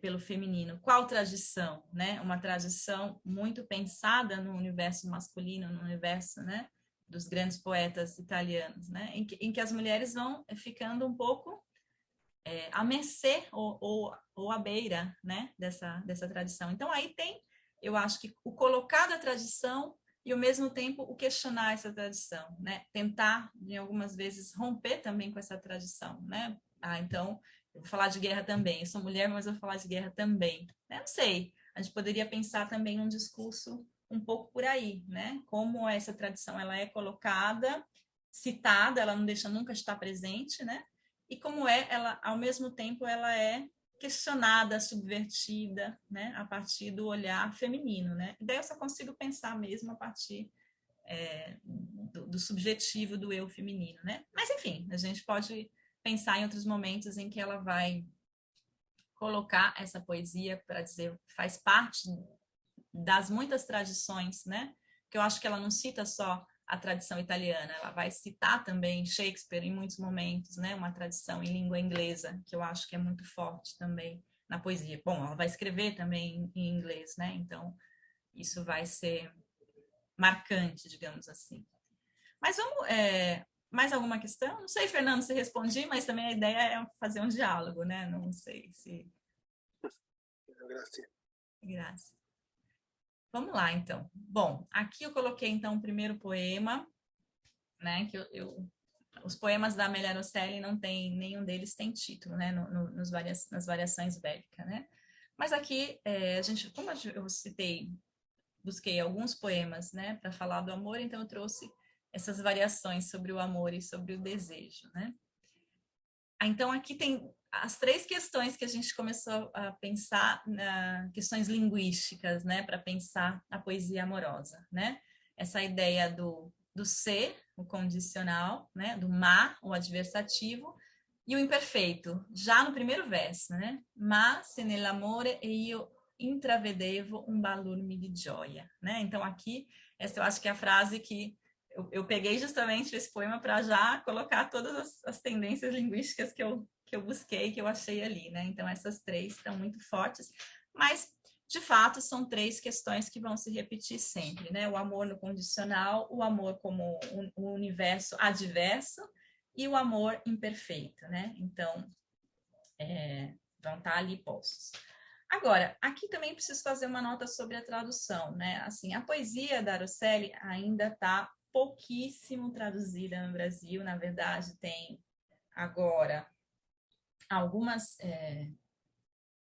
pelo feminino. Qual tradição, né? Uma tradição muito pensada no universo masculino, no universo, né, dos grandes poetas italianos, né? Em que as mulheres vão ficando um pouco à mercê ou à beira, né, dessa tradição. Então, aí tem, eu acho que o colocar da tradição e, ao mesmo tempo, o questionar essa tradição, né? Tentar, em algumas vezes, romper também com essa tradição, né? Então, eu vou falar de guerra também. Eu sou mulher, mas eu vou falar de guerra também. Não sei, a gente poderia pensar também um discurso um pouco por aí, né? Como essa tradição ela é colocada, citada, ela não deixa nunca estar presente, né? E como ela, ao mesmo tempo, ela é questionada, subvertida, né, a partir do olhar feminino, né? E daí eu só consigo pensar mesmo a partir do subjetivo do eu feminino, né? Mas enfim, a gente pode pensar em outros momentos em que ela vai colocar essa poesia para dizer faz parte das muitas tradições, né? Que eu acho que ela não cita só a tradição italiana, ela vai citar também Shakespeare em muitos momentos, né? Uma tradição em língua inglesa, que eu acho que é muito forte também na poesia. Bom, ela vai escrever também em inglês, né? Então, isso vai ser marcante, digamos assim. Mas vamos... mais alguma questão? Não sei, Fernando, se respondi, mas também a ideia é fazer um diálogo, né? Não sei se... Graças. Vamos lá, então. Bom, aqui eu coloquei, então, o primeiro poema, né? Que os poemas da Amélia Rosselli não tem, nenhum deles tem título, né? Nas variações bélicas, né? Mas aqui, a gente, como eu citei, busquei alguns poemas, né? Para falar do amor, então eu trouxe essas variações sobre o amor e sobre o desejo, né? Então, aqui tem as três questões que a gente começou a pensar, questões linguísticas, né, para pensar a poesia amorosa, né? Essa ideia do ser, o condicional, né, do ma, o adversativo, e o imperfeito, já no primeiro verso, né? Ma se nell'amore e io intravedevo un balurmi di gioia, né? Então, aqui, essa eu acho que é a frase que eu peguei justamente esse poema para já colocar todas as tendências linguísticas que eu busquei, que eu achei ali, né? Então, essas três estão muito fortes, mas, de fato, são três questões que vão se repetir sempre, né? O amor no condicional, o amor como um universo adverso e o amor imperfeito, né? Então, vão estar ali postos. Agora, aqui também preciso fazer uma nota sobre a tradução, né? Assim, a poesia da Rosselli ainda está pouquíssimo traduzida no Brasil. Na verdade, tem agora algumas,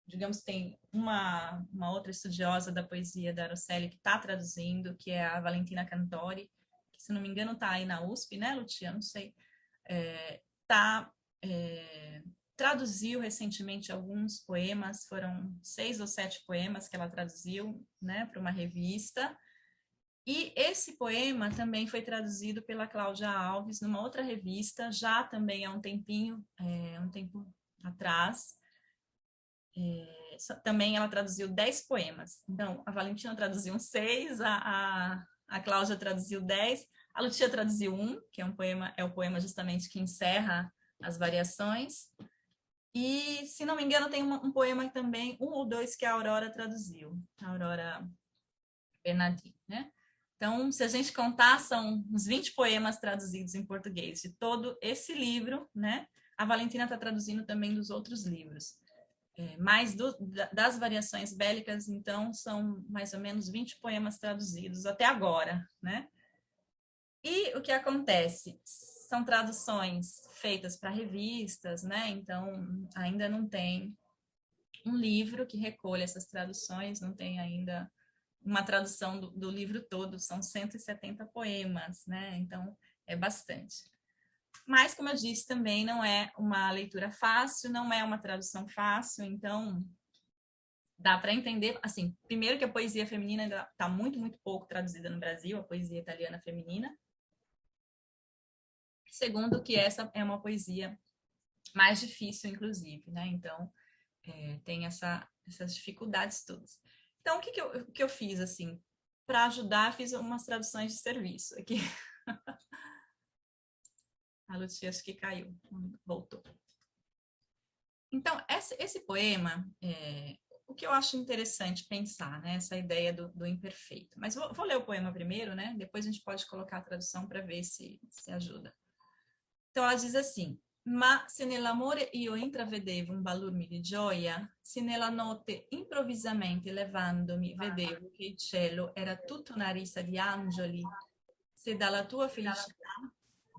digamos, tem uma outra estudiosa da poesia da Rosselli que está traduzindo, que é a Valentina Cantori, que, se não me engano, está aí na USP, né, Lucia? Não sei. Traduziu recentemente alguns poemas, foram 6 ou 7 poemas que ela traduziu, né, para uma revista. E esse poema também foi traduzido pela Cláudia Alves numa outra revista, já também há um tempinho, um tempo atrás. Também ela traduziu 10 poemas. Então, a Valentina traduziu 6, a Cláudia traduziu 10, a Lucia traduziu 1, que é o poema justamente que encerra as variações. E, se não me engano, tem um poema também, 1 ou 2, que a Aurora traduziu, a Aurora Bernardini, né? Então, se a gente contar, são uns 20 poemas traduzidos em português de todo esse livro, né? A Valentina está traduzindo também dos outros livros. Mais das variações bélicas, então, são mais ou menos 20 poemas traduzidos até agora, né? E o que acontece? São traduções feitas para revistas, né? Então, ainda não tem um livro que recolha essas traduções, não tem ainda uma tradução do livro todo, são 170 poemas, né? Então, é bastante. Mas, como eu disse, também não é uma leitura fácil, não é uma tradução fácil, então dá para entender, assim, primeiro que a poesia feminina ainda está muito, muito pouco traduzida no Brasil, a poesia italiana feminina. Segundo, que essa é uma poesia mais difícil, inclusive, né? Então, tem essas dificuldades todas. Então, o que eu fiz, assim, para ajudar, fiz umas traduções de serviço aqui. A Lucia acho que caiu, voltou. Então, esse poema, o que eu acho interessante pensar, né? Essa ideia do imperfeito. Mas vou ler o poema primeiro, né? Depois a gente pode colocar a tradução para ver se ajuda. Então, ela diz assim: Ma se nell'amore io intravedevo un balurmi di gioia, se nella notte improvvisamente levandomi vedevo che il cielo era tutta una risa di angeli, se dalla tua felicità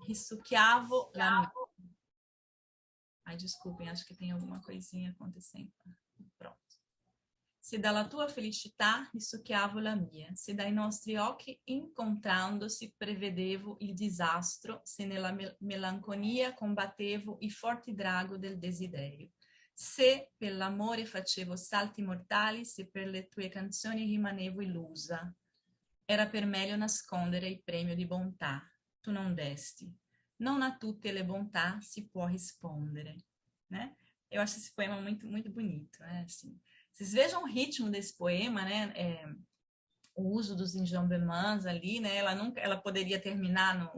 risucchiavo la mia. Ai, desculpem, acho que tem alguma coisinha acontecendo. Pronto. Se dalla tua felicità risucchiavo la mia, se dai nostri occhi incontrandosi prevedevo il disastro, se nella melanconia combattevo il forte drago del desiderio, Se per l'amore facevo salti mortali, se per le tue canzoni rimanevo illusa. Era per meglio nascondere il premio di bontà, tu non desti. Non a tutte le bontà si può rispondere, né? Eu acho esse poema muito, muito bonito, né? Assim, vocês vejam o ritmo desse poema, né? O uso dos enjambements ali, né? Ela poderia terminar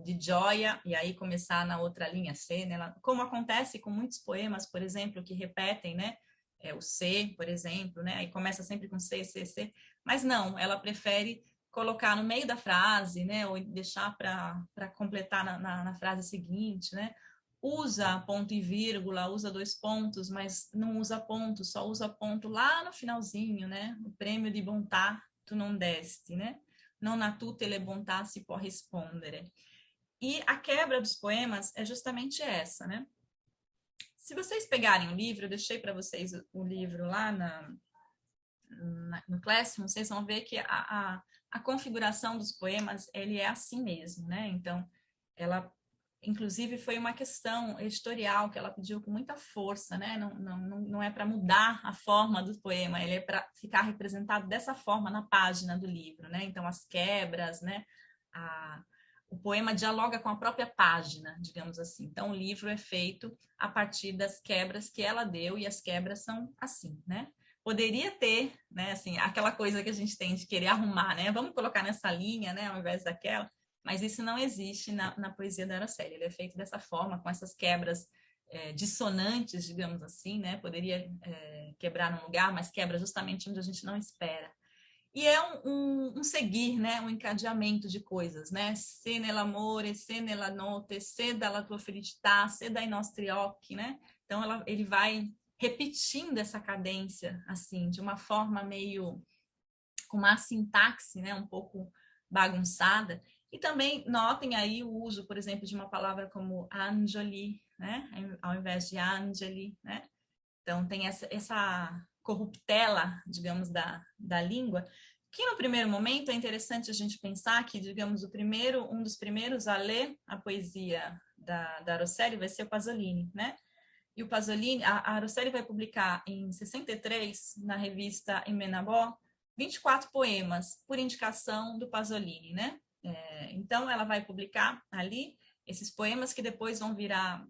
de joia e aí começar na outra linha C, né? Como acontece com muitos poemas, por exemplo, que repetem, né? O C, por exemplo, né? Aí começa sempre com C, C, C. Mas não, ela prefere colocar no meio da frase, né? Ou deixar para completar na frase seguinte, né? Usa ponto e vírgula, usa dois pontos, mas não usa ponto, só usa ponto lá no finalzinho, né? O prêmio de bontà tu non desti, né? Non a tutte le bontà si può rispondere. E a quebra dos poemas é justamente essa, né? Se vocês pegarem o livro, eu deixei para vocês o livro lá no Classroom, vocês vão ver que a configuração dos poemas, ele é assim mesmo, né? Então, ela, inclusive, foi uma questão editorial que ela pediu com muita força, né? Não é para mudar a forma do poema, ele é para ficar representado dessa forma na página do livro, né? Então, as quebras, né? O poema dialoga com a própria página, digamos assim. Então, o livro é feito a partir das quebras que ela deu, e as quebras são assim, né? Poderia ter, né, assim, aquela coisa que a gente tem de querer arrumar, né? Vamos colocar nessa linha, né, ao invés daquela. Mas isso não existe na poesia da Araceli. Ele é feito dessa forma, com essas quebras dissonantes, digamos assim, né? Poderia quebrar num lugar, mas quebra justamente onde a gente não espera. E é um seguir, né? Um encadeamento de coisas, né? Se nell'amore, se nella notte, se dalla tua felicità, se dai nostri occhi, né? Então ele vai repetindo essa cadência, assim, de uma forma meio com uma sintaxe, né? Um pouco bagunçada. E também notem aí o uso, por exemplo, de uma palavra como angeli, né? Ao invés de angeli, né? Então tem essa corruptela, digamos, da língua, que no primeiro momento é interessante a gente pensar que, digamos, um dos primeiros a ler a poesia da Araceli vai ser o Pasolini, né? E o Pasolini, a Araceli vai publicar em 63, na revista Imenabó, 24 poemas, por indicação do Pasolini, né? Então, ela vai publicar ali esses poemas que depois vão virar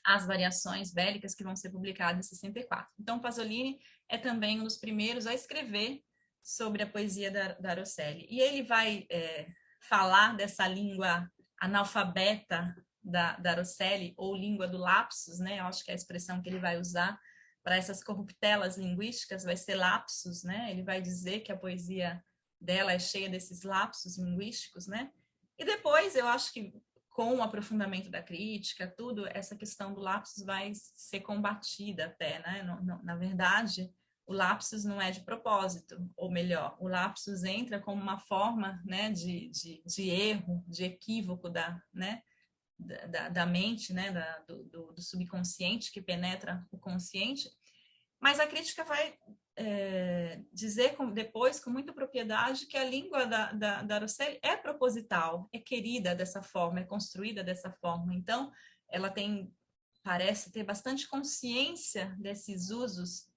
as variações bélicas que vão ser publicadas em 64. Então, Pasolini é também um dos primeiros a escrever sobre a poesia da Araceli. E ele vai falar dessa língua analfabeta da Araceli, ou língua do lapsus, né? Eu acho que é a expressão que ele vai usar para essas corruptelas linguísticas vai ser lapsus, né? Ele vai dizer que a poesia dela é cheia desses lapsus linguísticos, né? E depois, eu acho que com o aprofundamento da crítica, tudo, essa questão do lapsus vai ser combatida até, né? Na verdade, o lapsus não é de propósito, ou melhor, o lapsus entra como uma forma, né, de erro, de equívoco né, da mente, né, do subconsciente que penetra o consciente, mas a crítica vai dizer depois, com muita propriedade, que a língua da Araceli é proposital, é querida dessa forma, é construída dessa forma. Então, ela parece ter bastante consciência desses usos,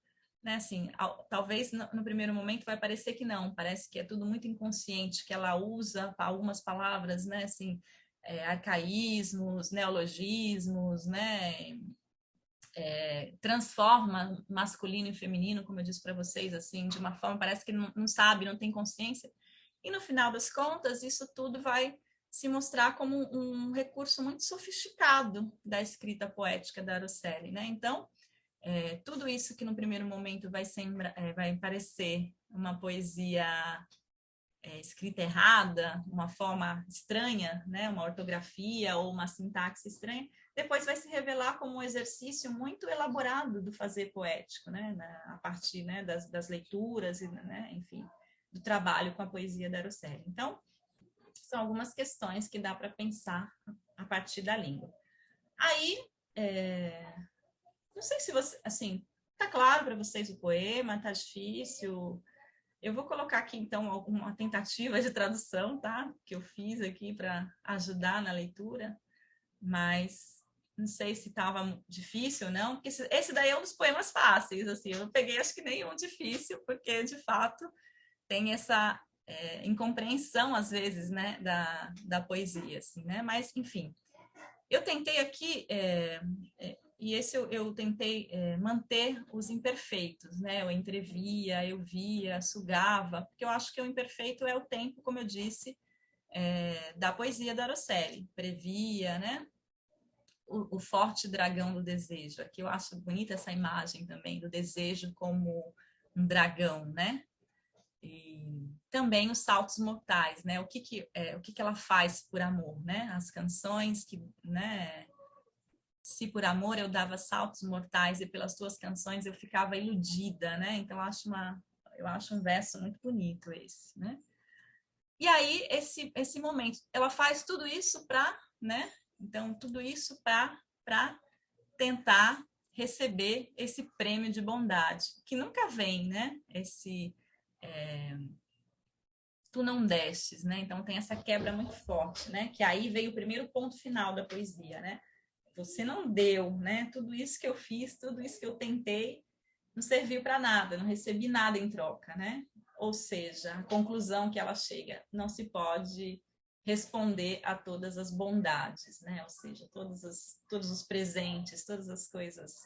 né? Assim, talvez no primeiro momento vai parecer que não, parece que é tudo muito inconsciente, que ela usa algumas palavras, né? Assim, arcaísmos, neologismos, né? Transforma masculino e feminino, como eu disse para vocês, assim, de uma forma, parece que não sabe, não tem consciência. E no final das contas, isso tudo vai se mostrar como um recurso muito sofisticado da escrita poética da Araceli, né? Então, tudo isso que no primeiro momento vai parecer uma poesia escrita errada, uma forma estranha, né? Uma ortografia ou uma sintaxe estranha, depois vai se revelar como um exercício muito elaborado do fazer poético, né? A partir, né, das leituras, né, enfim, do trabalho com a poesia da Araceli. Então, são algumas questões que dá para pensar a partir da língua. Aí, não sei se você, assim, tá claro para vocês o poema, tá difícil? Eu vou colocar aqui, então, uma tentativa de tradução, tá? Que eu fiz aqui para ajudar na leitura, mas não sei se estava difícil ou não, porque esse daí é um dos poemas fáceis, assim, eu não peguei acho que nenhum difícil, porque de fato tem essa incompreensão às vezes, né, da poesia, assim, né, mas enfim. Eu tentei aqui, e esse eu tentei manter os imperfeitos, né? Eu entrevia, eu via, sugava, porque eu acho que o imperfeito é o tempo, como eu disse, da poesia da Araceli. Previa, né? O forte dragão do desejo. Aqui eu acho bonita essa imagem também do desejo como um dragão, né? E também os saltos mortais, né? O que ela faz por amor, né? As canções que, né? Se por amor eu dava saltos mortais e pelas tuas canções eu ficava iludida, né? Então eu acho um verso muito bonito esse, né? E aí esse momento, ela faz tudo isso para, né? Então tudo isso para tentar receber esse prêmio de bondade que nunca vem, né? Tu não destes, né? Então tem essa quebra muito forte, né? Que aí veio o primeiro ponto final da poesia, né? Você não deu, né? Tudo isso que eu fiz, tudo isso que eu tentei, não serviu para nada, não recebi nada em troca, né? Ou seja, a conclusão que ela chega, não se pode responder a todas as bondades, né? Ou seja, todos os presentes, todas as coisas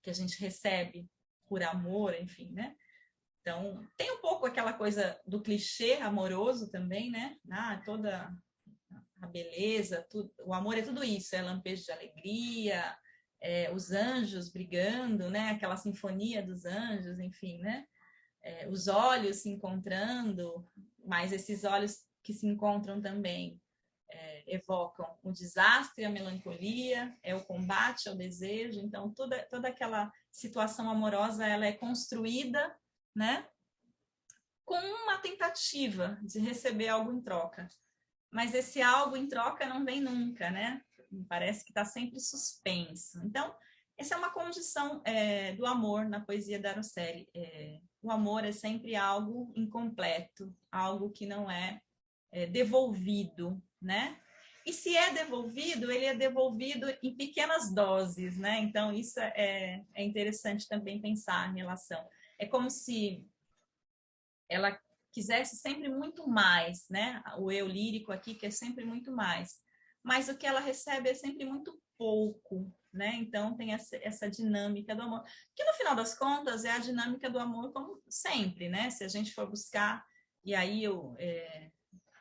que a gente recebe por amor, enfim, né? Então, tem um pouco aquela coisa do clichê amoroso também, né? Toda a beleza, tudo, o amor é tudo isso, é lampejo de alegria, os anjos brigando, né? Aquela sinfonia dos anjos, enfim, né? Os olhos se encontrando, mas esses olhos que se encontram também evocam o desastre, a melancolia, é o combate ao desejo. Então, toda aquela situação amorosa, ela é construída, né? Com uma tentativa de receber algo em troca. Mas esse algo em troca não vem nunca, né? Parece que está sempre suspenso. Então, essa é uma condição do amor na poesia da Araceli. O amor é sempre algo incompleto, algo que não é devolvido, né? E se é devolvido, ele é devolvido em pequenas doses, né? Então, isso é interessante também pensar em relação. É como se ela quisesse sempre muito mais, né? O eu lírico aqui quer sempre muito mais. Mas o que ela recebe é sempre muito pouco, né? Então tem essa dinâmica do amor. Que no final das contas é a dinâmica do amor como sempre, né? Se a gente for buscar, e aí eu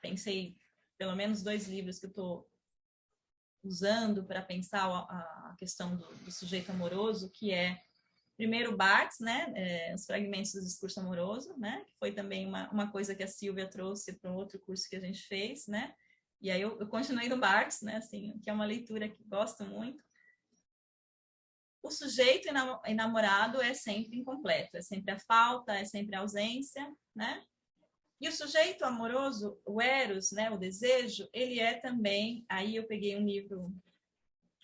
pensei pelo menos 2 livros que eu estou usando para pensar a questão do sujeito amoroso, que é primeiro Barthes, né, os fragmentos do discurso amoroso, né, que foi também uma coisa que a Silvia trouxe para um outro curso que a gente fez, né, e aí eu continuei no Barthes, né, assim, que é uma leitura que gosto muito. O sujeito enamorado é sempre incompleto, é sempre a falta, é sempre a ausência, né, e o sujeito amoroso, o eros, né, o desejo, ele é também, aí eu peguei um livro,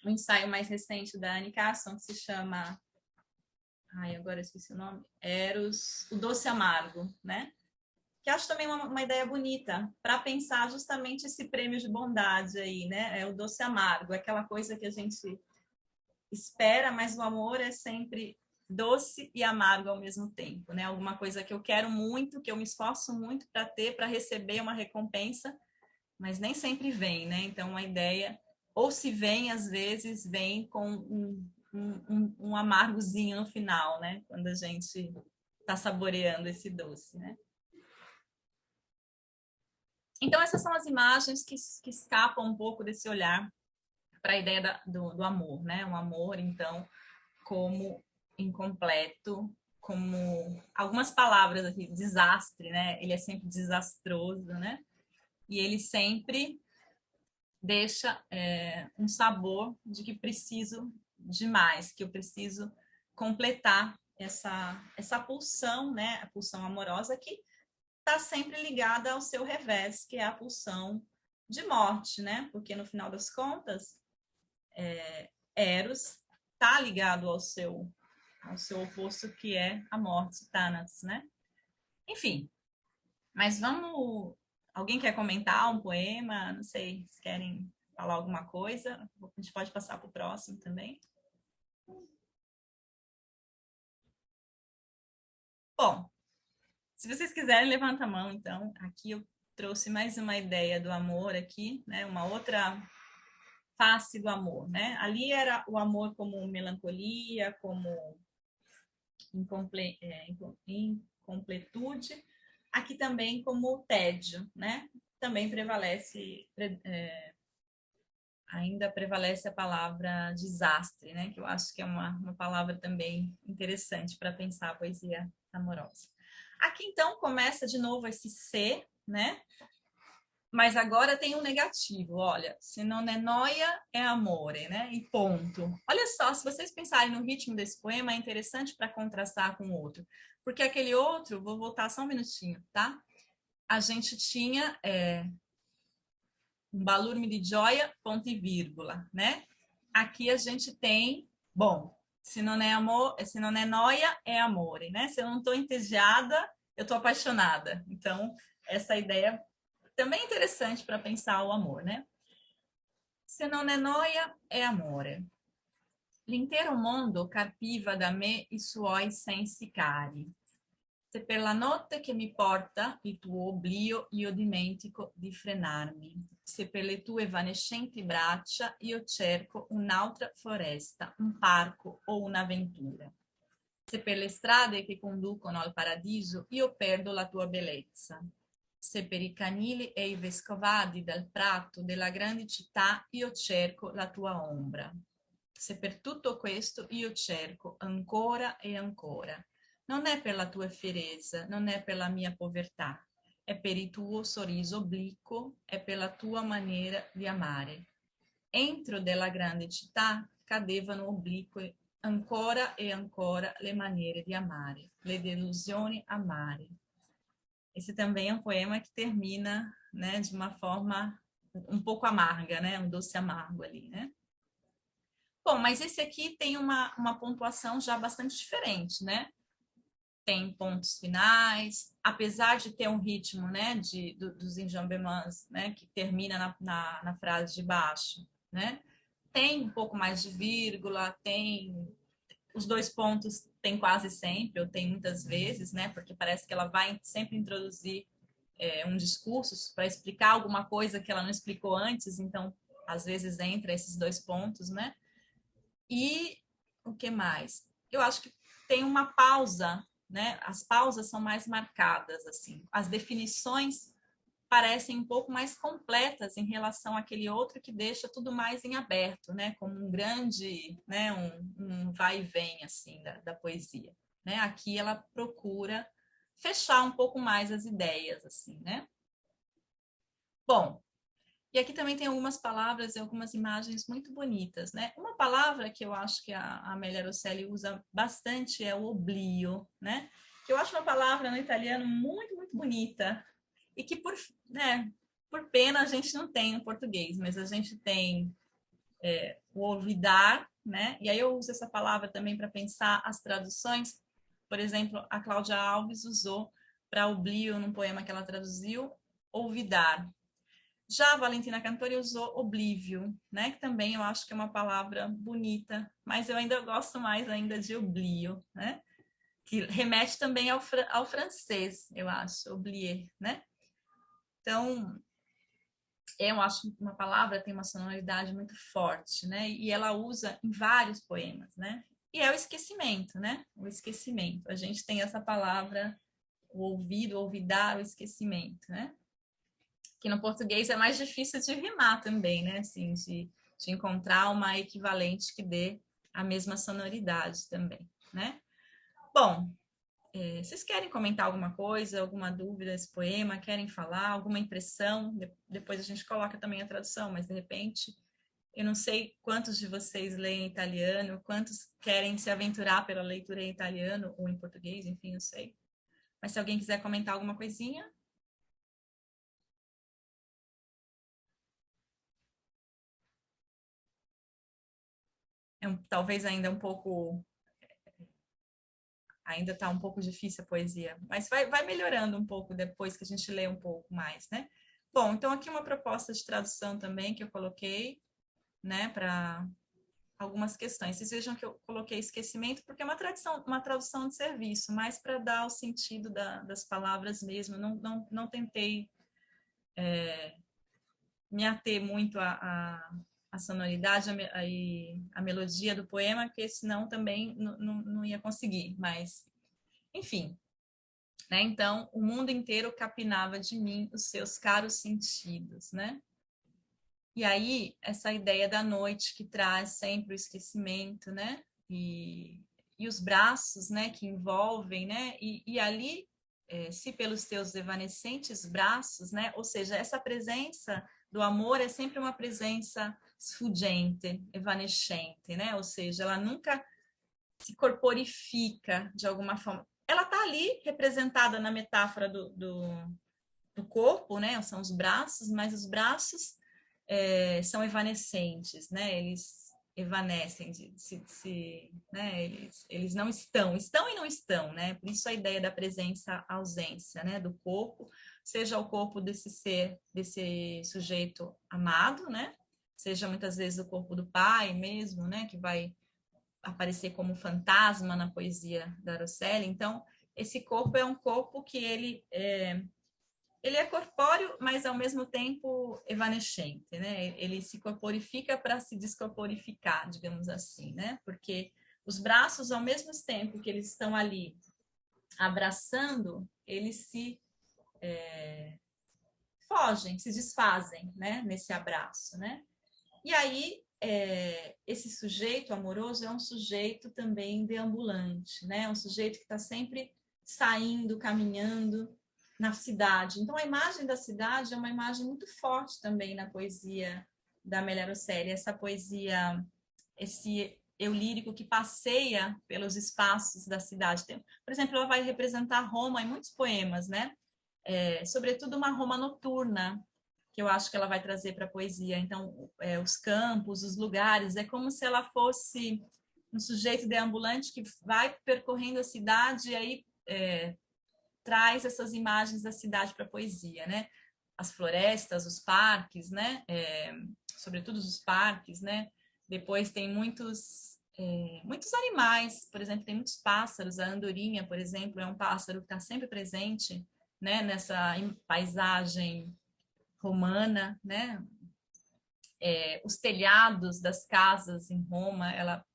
um ensaio mais recente da Anne Carson, que se chama, agora eu esqueci o nome, Eros, o doce amargo, né? Que acho também uma ideia bonita para pensar justamente esse prêmio de bondade aí, né? É o doce amargo, aquela coisa que a gente espera, mas o amor é sempre doce e amargo ao mesmo tempo, né? Alguma coisa que eu quero muito, que eu me esforço muito para ter, para receber uma recompensa, mas nem sempre vem, né? Então, uma ideia, ou se vem, às vezes, vem com um amargozinho no final, né? Quando a gente está saboreando esse doce, né? Então, essas são as imagens que escapam um pouco desse olhar para a ideia do amor, né? O amor, então, como incompleto, como algumas palavras aqui, desastre, né? Ele é sempre desastroso, né? E ele sempre deixa um sabor de que preciso de mais, que eu preciso completar essa pulsão, né? A pulsão amorosa que está sempre ligada ao seu revés, que é a pulsão de morte, né? Porque no final das contas, Eros está ligado ao seu oposto, que é a morte, Thanatos, né? Enfim, mas vamos... Alguém quer comentar um poema? Não sei se querem falar alguma coisa, a gente pode passar para o próximo também. Bom, se vocês quiserem, levanta a mão, então. Aqui eu trouxe mais uma ideia do amor aqui, né? Uma outra face do amor, né? Ali era o amor como melancolia, como incompletude. Aqui também como tédio, né? Também prevalece, ainda prevalece a palavra desastre, né? Que eu acho que é uma palavra também interessante para pensar a poesia amorosa. Aqui, então, começa de novo esse C, né? Mas agora tem um negativo, olha, se non è noia, é amore, né? E ponto. Olha só, se vocês pensarem no ritmo desse poema, é interessante para contrastar com o outro. Porque aquele outro, vou voltar só um minutinho, tá? A gente tinha um balurme de gioia, ponto e vírgula, né? Aqui a gente tem, bom, se não é amor, se não é noia, é amore, né? Se eu não estou entediada, eu estou apaixonada. Então, essa ideia também é interessante para pensar o amor, né? Se non è noia, è amore. L'intero mondo carpiva da me i suoi sensi cari. Se per la notte che mi porta il tuo oblio io dimentico di frenarmi. Se per le tue evanescenti braccia io cerco un'altra foresta, un parco o un'avventura. Se per le strade che conducono al paradiso io perdo la tua bellezza. Se per i canili e i vescovadi dal prato della grande città io cerco la tua ombra. Se per tutto questo io cerco ancora e ancora. Non è per la tua fierezza, non è per la mia povertà, è per il tuo sorriso obliquo, è per la tua maniera di amare. Entro della grande città cadevano oblique ancora e ancora le maniere di amare, le delusioni amare. Esse também é um poema que termina, né, de uma forma um pouco amarga, né, um doce amargo ali, né? Bom, mas esse aqui tem uma pontuação já bastante diferente, né? Tem pontos finais, apesar de ter um ritmo, né, dos enjambements, né, que termina na frase de baixo, né? Tem um pouco mais de vírgula, tem os dois pontos, tem quase sempre, ou tem muitas vezes, né? Porque parece que ela vai sempre introduzir um discurso para explicar alguma coisa que ela não explicou antes, então às vezes entra esses dois pontos, né? E o que mais? Eu acho que tem uma pausa, né? As pausas são mais marcadas, assim. As definições parecem um pouco mais completas em relação àquele outro que deixa tudo mais em aberto, né? Como um grande, né? Um vai e vem, assim, da poesia. Né? Aqui ela procura fechar um pouco mais as ideias, assim, né? Bom, e aqui também tem algumas palavras e algumas imagens muito bonitas, né? Uma palavra que eu acho que a Amélia Rosselli usa bastante é o oblio, né? Que eu acho uma palavra no italiano muito, muito bonita e que por pena a gente não tem no português, mas a gente tem o olvidar, né? E aí eu uso essa palavra também para pensar as traduções. Por exemplo, a Cláudia Alves usou para oblio, num poema que ela traduziu, olvidar. Já a Valentina Cantori usou oblívio, né? Que também eu acho que é uma palavra bonita, mas eu ainda gosto mais ainda de oblio, né? Que remete também ao francês, eu acho, oublier, né? Então, eu acho que uma palavra tem uma sonoridade muito forte, né? E ela usa em vários poemas, né? E é o esquecimento, né? O esquecimento. A gente tem essa palavra, o ouvido, olvidar, o esquecimento, né? Que no português é mais difícil de rimar também, né? Assim, de encontrar uma equivalente que dê a mesma sonoridade também, né? Bom, vocês querem comentar alguma coisa, alguma dúvida desse poema? Querem falar? Alguma impressão? Depois a gente coloca também a tradução, mas de repente, eu não sei quantos de vocês leem italiano, quantos querem se aventurar pela leitura em italiano ou em português, enfim, não sei. Mas se alguém quiser comentar alguma coisinha... talvez ainda um pouco... Ainda está um pouco difícil a poesia, mas vai melhorando um pouco depois que a gente lê um pouco mais, né? Bom, então aqui uma proposta de tradução também que eu coloquei, né, para algumas questões. Vocês vejam que eu coloquei esquecimento porque é uma tradução de serviço, mas para dar o sentido das palavras mesmo. Não tentei me ater muito à sonoridade a melodia do poema, porque senão também não ia conseguir. Mas, enfim, né? Então, o mundo inteiro capinava de mim os seus caros sentidos, né? E aí, essa ideia da noite que traz sempre o esquecimento, né? E os braços, né? Que envolvem, né? E ali, se pelos teus evanescentes braços, né? Ou seja, essa presença do amor é sempre uma presença sfuggente, evanescente, né? Ou seja, ela nunca se corporifica de alguma forma. Ela está ali representada na metáfora do corpo, né? São os braços, mas os braços são evanescentes, né? Eles evanecem, né? Eles não estão e não estão, né? Por isso a ideia da presença-ausência, né? Do corpo, seja o corpo desse ser, desse sujeito amado, né? Seja muitas vezes o corpo do pai mesmo, né? Que vai aparecer como fantasma na poesia da Araceli. Então, esse corpo é um corpo que ele é corpóreo, mas ao mesmo tempo evanescente, né? Ele se corporifica para se descorporificar, digamos assim, né? Porque os braços, ao mesmo tempo que eles estão ali abraçando, eles se fogem, se desfazem, né? Nesse abraço, né? E aí, esse sujeito amoroso é um sujeito também deambulante, né? Um sujeito que está sempre saindo, caminhando na cidade. Então, a imagem da cidade é uma imagem muito forte também na poesia da Amélia Araceli. Essa poesia, esse eu lírico que passeia pelos espaços da cidade. Por exemplo, ela vai representar Roma em muitos poemas, né? Sobretudo uma Roma noturna, que eu acho que ela vai trazer para a poesia. Então, os campos, os lugares, é como se ela fosse um sujeito deambulante que vai percorrendo a cidade e aí traz essas imagens da cidade para a poesia, né? As florestas, os parques, né? Sobretudo os parques, né? Depois tem muitos animais, por exemplo, tem muitos pássaros. A andorinha, por exemplo, é um pássaro que está sempre presente, né? Nessa paisagem romana, né? Os telhados das casas em Roma, ela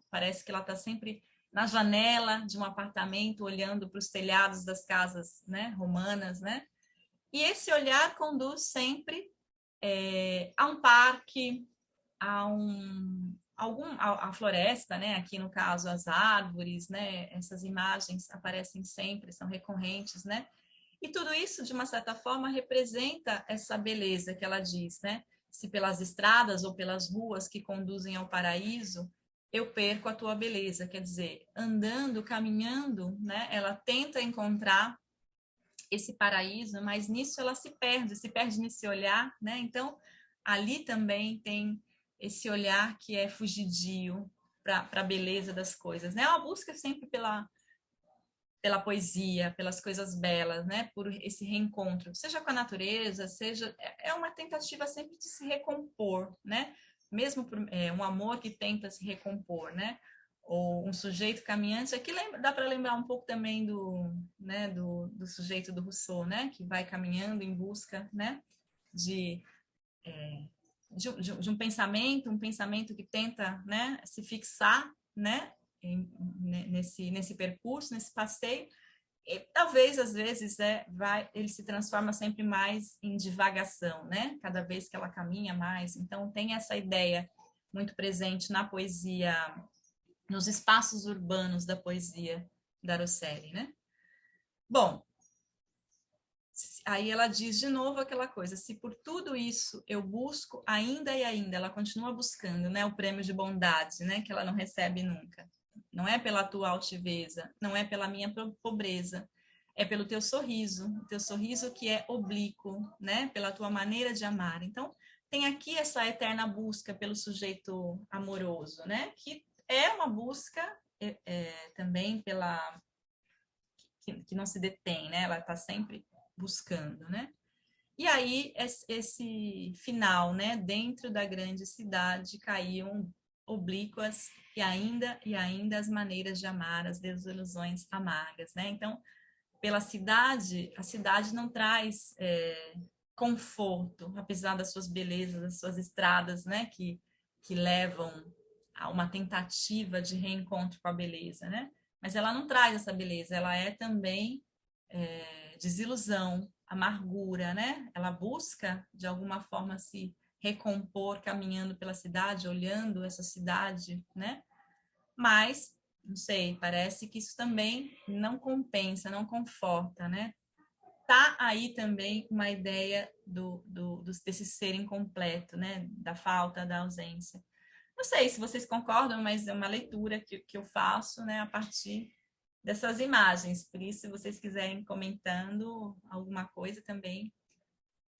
parece que ela está sempre na janela de um apartamento olhando para os telhados das casas, né, romanas, né? E esse olhar conduz sempre a um parque, a floresta, né? Aqui no caso as árvores, né? Essas imagens aparecem sempre, são recorrentes, né? E tudo isso, de uma certa forma, representa essa beleza que ela diz, né? Se pelas estradas ou pelas ruas que conduzem ao paraíso, eu perco a tua beleza. Quer dizer, andando, caminhando, né? Ela tenta encontrar esse paraíso, mas nisso ela se perde nesse olhar, né? Então, ali também tem esse olhar que é fugidio para a beleza das coisas, né? É uma busca sempre pela poesia, pelas coisas belas, né? Por esse reencontro, seja com a natureza, seja é uma tentativa sempre de se recompor, né? Mesmo um amor que tenta se recompor, né? Ou um sujeito caminhante, aqui dá para lembrar um pouco também né, do sujeito do Rousseau, né? Que vai caminhando em busca, né? De um pensamento que tenta, né? Se fixar, né? Nesse percurso, nesse passeio, e talvez às vezes ele se transforma sempre mais em divagação, né? Cada vez que ela caminha mais. Então tem essa ideia muito presente na poesia, nos espaços urbanos da poesia da Araceli, né? Bom, aí ela diz de novo aquela coisa: se por tudo isso eu busco ainda e ainda, ela continua buscando, né? O prêmio de bondade, né? Que ela não recebe nunca. Não é pela tua altiveza, não é pela minha pobreza, é pelo teu sorriso, o teu sorriso que é oblíquo, né? Pela tua maneira de amar. Então, tem aqui essa eterna busca pelo sujeito amoroso, né? Que é uma busca também que não se detém, né? Ela está sempre buscando, né? E aí, esse final, né? Dentro da grande cidade caíam oblíquas e ainda as maneiras de amar, as desilusões amargas, né? Então, pela cidade, a cidade não traz conforto, apesar das suas belezas, das suas estradas, né? Que levam a uma tentativa de reencontro com a beleza, né? Mas ela não traz essa beleza, ela é também desilusão, amargura, né? Ela busca, de alguma forma, se recompor caminhando pela cidade, olhando essa cidade, né? Mas, não sei, parece que isso também não compensa, não conforta, né? Tá aí também uma ideia desse ser incompleto, né? Da falta, da ausência. Não sei se vocês concordam, mas é uma leitura que eu faço, né? A partir dessas imagens. Por isso, se vocês quiserem comentando alguma coisa também,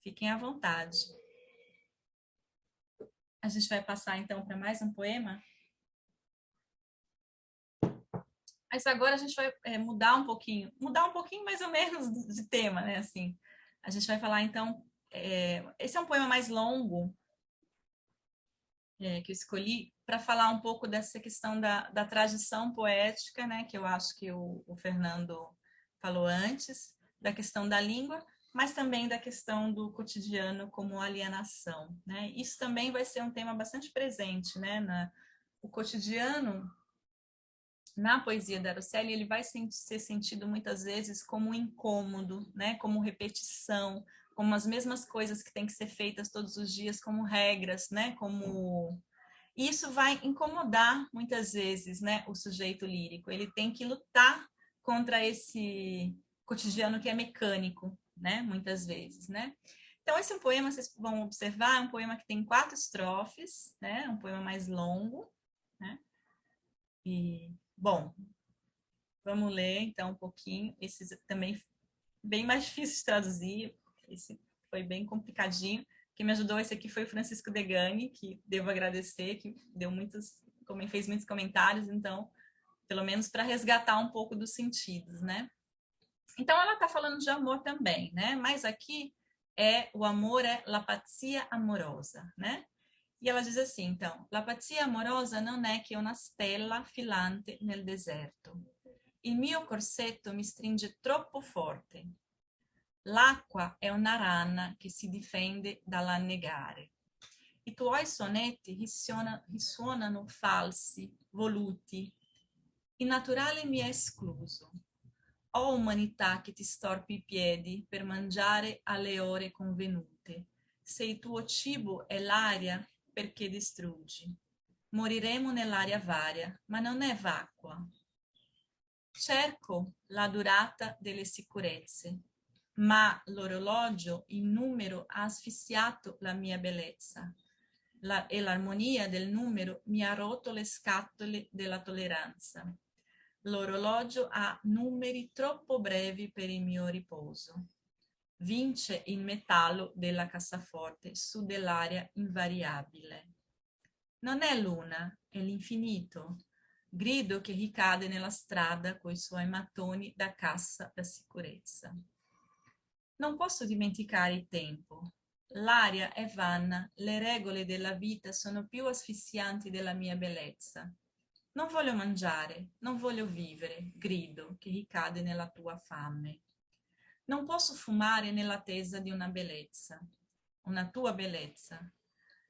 fiquem à vontade. A gente vai passar então para mais um poema. Mas agora a gente vai mudar um pouquinho mais ou menos de tema, né? Assim, a gente vai falar então. Esse é um poema mais longo que eu escolhi para falar um pouco dessa questão da tradição poética, né? Que eu acho que o Fernando falou antes, da questão da língua, mas também da questão do cotidiano como alienação, né? Isso também vai ser um tema bastante presente, né? O cotidiano na poesia da Araceli, ele vai ser sentido muitas vezes como um incômodo, né? Como repetição, como as mesmas coisas que têm que ser feitas todos os dias, como regras, né? Como isso vai incomodar muitas vezes, né? O sujeito lírico. Ele tem que lutar contra esse cotidiano que é mecânico, né? Muitas vezes, né? Então esse é um poema, vocês vão observar, é um poema que tem 4 estrofes, né? Um poema mais longo, né? E bom, vamos ler então um pouquinho. Esse também bem mais difícil de traduzir. Esse foi bem complicadinho. Quem me ajudou esse aqui foi o Francisco Degani, que devo agradecer, que fez muitos comentários, então, pelo menos para resgatar um pouco dos sentidos, né? Então ela está falando de amor também, né? Mas aqui o amor é la pazzia amorosa, né? E ela diz assim, então, la pazzia amorosa non è che una stella filante nel deserto. Il mio corsetto mi stringe troppo forte. L'acqua è una rana che si difende dall'annegare. I tuoi sonetti risuonano falsi, voluti. Il naturale mi è escluso. Ho umanità che ti storpi i piedi per mangiare alle ore convenute. Se il tuo cibo è l'aria, perché distruggi? Moriremo nell'aria varia, ma non è vacua. Cerco la durata delle sicurezze, ma l'orologio in numero ha asfissiato la mia bellezza e l'armonia del numero mi ha rotto le scatole della tolleranza. L'orologio ha numeri troppo brevi per il mio riposo. Vince il metallo della cassaforte su dell'aria invariabile. Non è l'una, è l'infinito. Grido che ricade nella strada coi suoi mattoni da cassa da sicurezza. Non posso dimenticare il tempo. L'aria è vana, le regole della vita sono più asfissianti della mia bellezza. Non voglio mangiare, non voglio vivere, grido che ricade nella tua fame. Non posso fumare nell'attesa di una tua bellezza,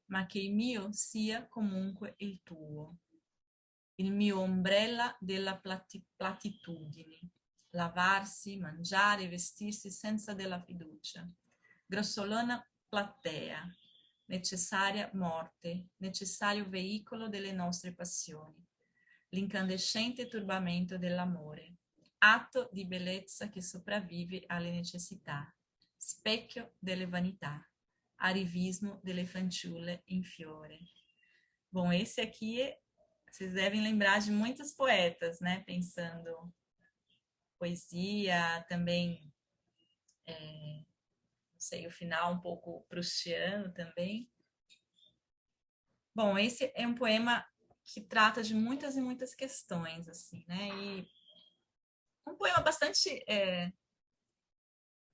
ma che il mio sia comunque il tuo. Il mio ombrella della platitudine. Lavarsi, mangiare, vestirsi senza della fiducia. Grossolana platea, necessaria morte, necessario veicolo delle nostre passioni. L'incandescente turbamento dell'amore, atto di bellezza che sopravvive alle necessità, specchio delle vanità, arrivismo delle fanciulle in fiore. Bom, esse aqui vocês devem lembrar de muitos poetas, né? Pensando poesia, também, não sei, o final um pouco proustiano também. Bom, esse é um poema que trata de muitas e muitas questões, assim, né? E um poema bastante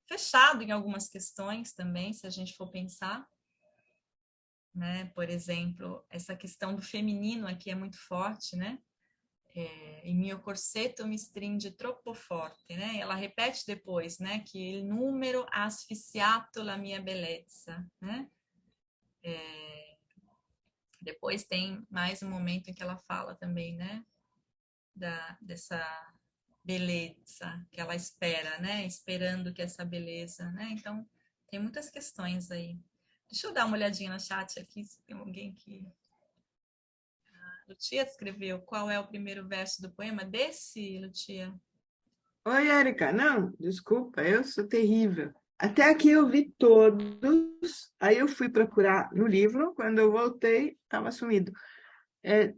fechado em algumas questões também, se a gente for pensar, né? Por exemplo, essa questão do feminino aqui é muito forte, né? Il mio corsetto mi stringe troppo forte, né? Ela repete depois, né? Que il numero ha asfissiato la mia bellezza, né? Depois tem mais um momento em que ela fala também, né? Dessa beleza que ela espera, né? Esperando que essa beleza, né? Então, tem muitas questões aí. Deixa eu dar uma olhadinha no chat aqui, se tem alguém que... Lucia escreveu qual é o primeiro verso do poema desse, Lucia?
Oi, Érica. Não, desculpa, eu sou terrível. Até aqui eu vi todos, aí eu fui procurar no livro, quando eu voltei, estava sumido.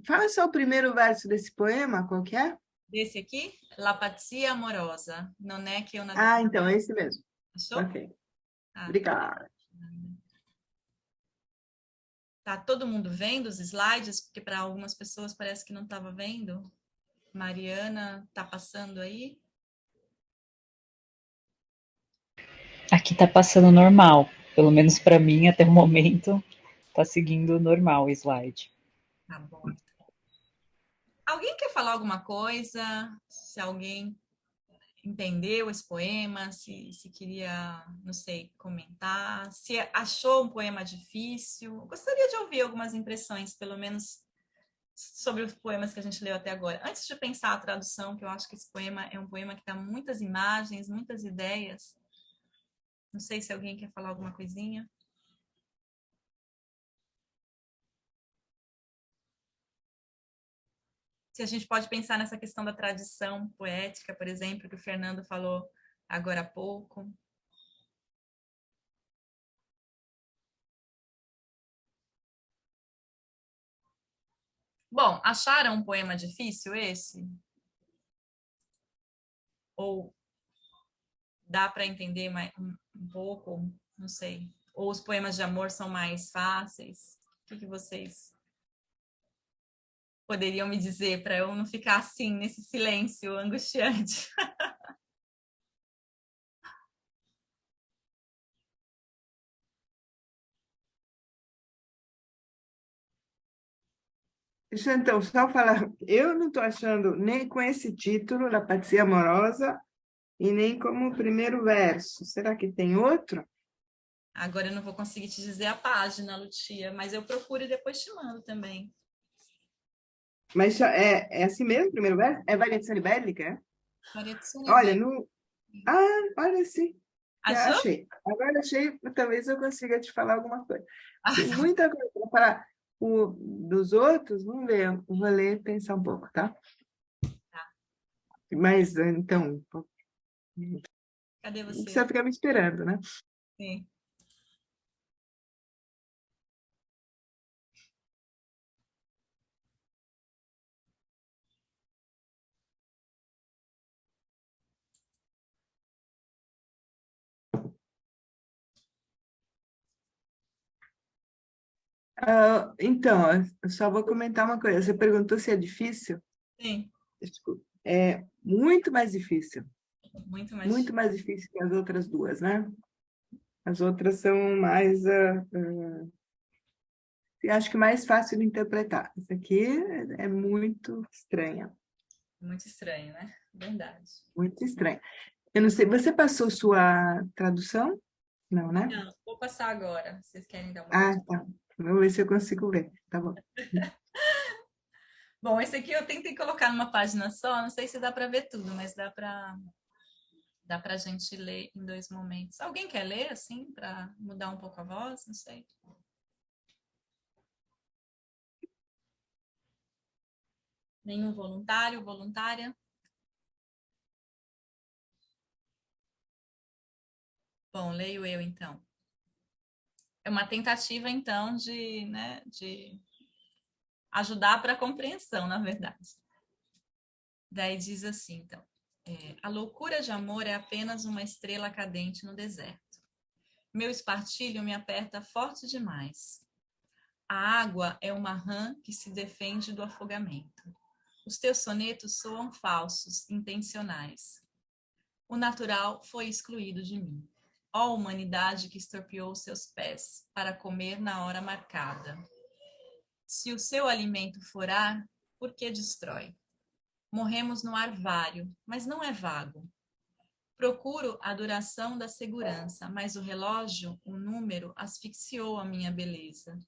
Fala só o primeiro verso desse poema, qual que é?
Desse aqui? La pazzia amorosa. Non è che una...
Ah, então, é esse mesmo.
Achou?
Ok,
Ah,
obrigada.
tá todo mundo vendo os slides? Porque para algumas pessoas parece que não estava vendo. Mariana, tá passando aí?
Aqui tá passando normal. Pelo menos para mim, até o momento, tá seguindo normal o slide.
Tá bom. Alguém quer falar alguma coisa? Se alguém entendeu esse poema, se queria, não sei, comentar, se achou um poema difícil. Gostaria de ouvir algumas impressões, pelo menos, sobre os poemas que a gente leu até agora. Antes de pensar a tradução, que eu acho que esse poema é um poema que dá muitas imagens, muitas ideias. Não sei se alguém quer falar alguma coisinha. Se a gente pode pensar nessa questão da tradição poética, por exemplo, que o Fernando falou agora há pouco. Bom, acharam um poema difícil esse? Ou dá para entender mais, um pouco? Não sei. Ou os poemas de amor são mais fáceis? O que vocês poderiam me dizer para eu não ficar assim, nesse silêncio angustiante?
Deixa eu então só falar, eu não estou achando nem com esse título, La Pazzia Amorosa, e nem como o primeiro verso. Será que tem outro?
Agora eu não vou conseguir te dizer a página, Lucia, mas eu procuro e depois te mando também.
Mas é assim mesmo, o primeiro verso? É Variazione Bellica? É?
Variazione
Olha,
bella.
no... Ah, olha sim, já
Achou?
achei. Agora achei, talvez eu consiga te falar alguma coisa.
Ah,
Tem muita coisa para falar. Dos outros, vamos ver, eu vou ler e pensar um pouco, tá?
tá.
Mas, então,
Cadê
não
você?
precisa ficar me esperando, né?
Sim.
Então, eu só vou comentar uma coisa. Você perguntou se é difícil?
Sim.
Desculpa. É muito mais difícil.
Muito mais
Muito
difícil.
mais difícil que as outras duas, né? As outras são mais, acho que mais fácil de interpretar. Essa aqui é muito estranha,
Muito estranho, né? Verdade.
muito estranha. Eu não sei, você passou sua tradução? Não, né?
Não, vou passar agora. Vocês querem dar uma
Ah,
olhadinha?
tá. Vamos ver se eu consigo ler. Tá bom.
Bom, esse aqui eu tentei colocar numa página só, não sei se dá para ver tudo, mas dá para a gente ler em dois momentos. Alguém quer ler assim para mudar um pouco a voz? Não sei. Nenhum voluntário, voluntária? Bom, leio eu então. É uma tentativa então de, né, de ajudar para a compreensão, na verdade. Daí diz assim, então, a loucura de amor é apenas uma estrela cadente no deserto. Meu espartilho me aperta forte demais. A água é uma rã que se defende do afogamento. Os teus sonetos soam falsos, intencionais. O natural foi excluído de mim. Ó humanidade que estorpeou seus pés para comer na hora marcada. Se o seu alimento for ar, por que destrói? Morremos no ar vário, mas não é vago. Procuro a duração da segurança, mas o relógio, o número, asfixiou a minha beleza.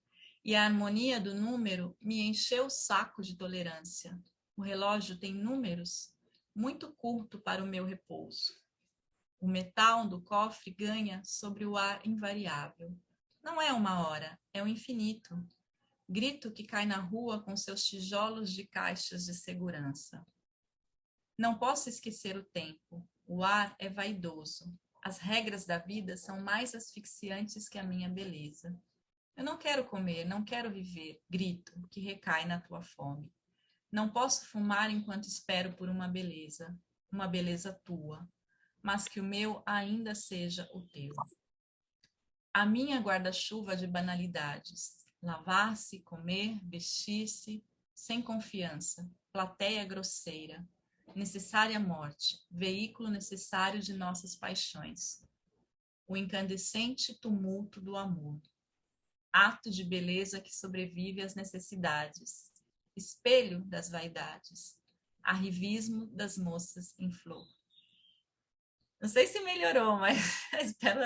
E a harmonia do número me encheu o saco de tolerância. O relógio tem números muito curto para o meu repouso. O metal do cofre ganha sobre o ar invariável. Não é uma hora, é o infinito. Grito que cai na rua com seus tijolos de caixas de segurança. Não posso esquecer o tempo. O ar é vaidoso. As regras da vida são mais asfixiantes que a minha beleza. Eu não quero comer, não quero viver, grito, que recai na tua fome. Não posso fumar enquanto espero por uma beleza tua, mas que o meu ainda seja o teu. A minha guarda-chuva de banalidades, lavar-se, comer, vestir-se, sem confiança, plateia grosseira, necessária morte, veículo necessário de nossas paixões. O incandescente tumulto do amor. Ato de beleza que sobrevive às necessidades. Espelho das vaidades. Arrivismo das moças em flor. Não sei se melhorou, mas espero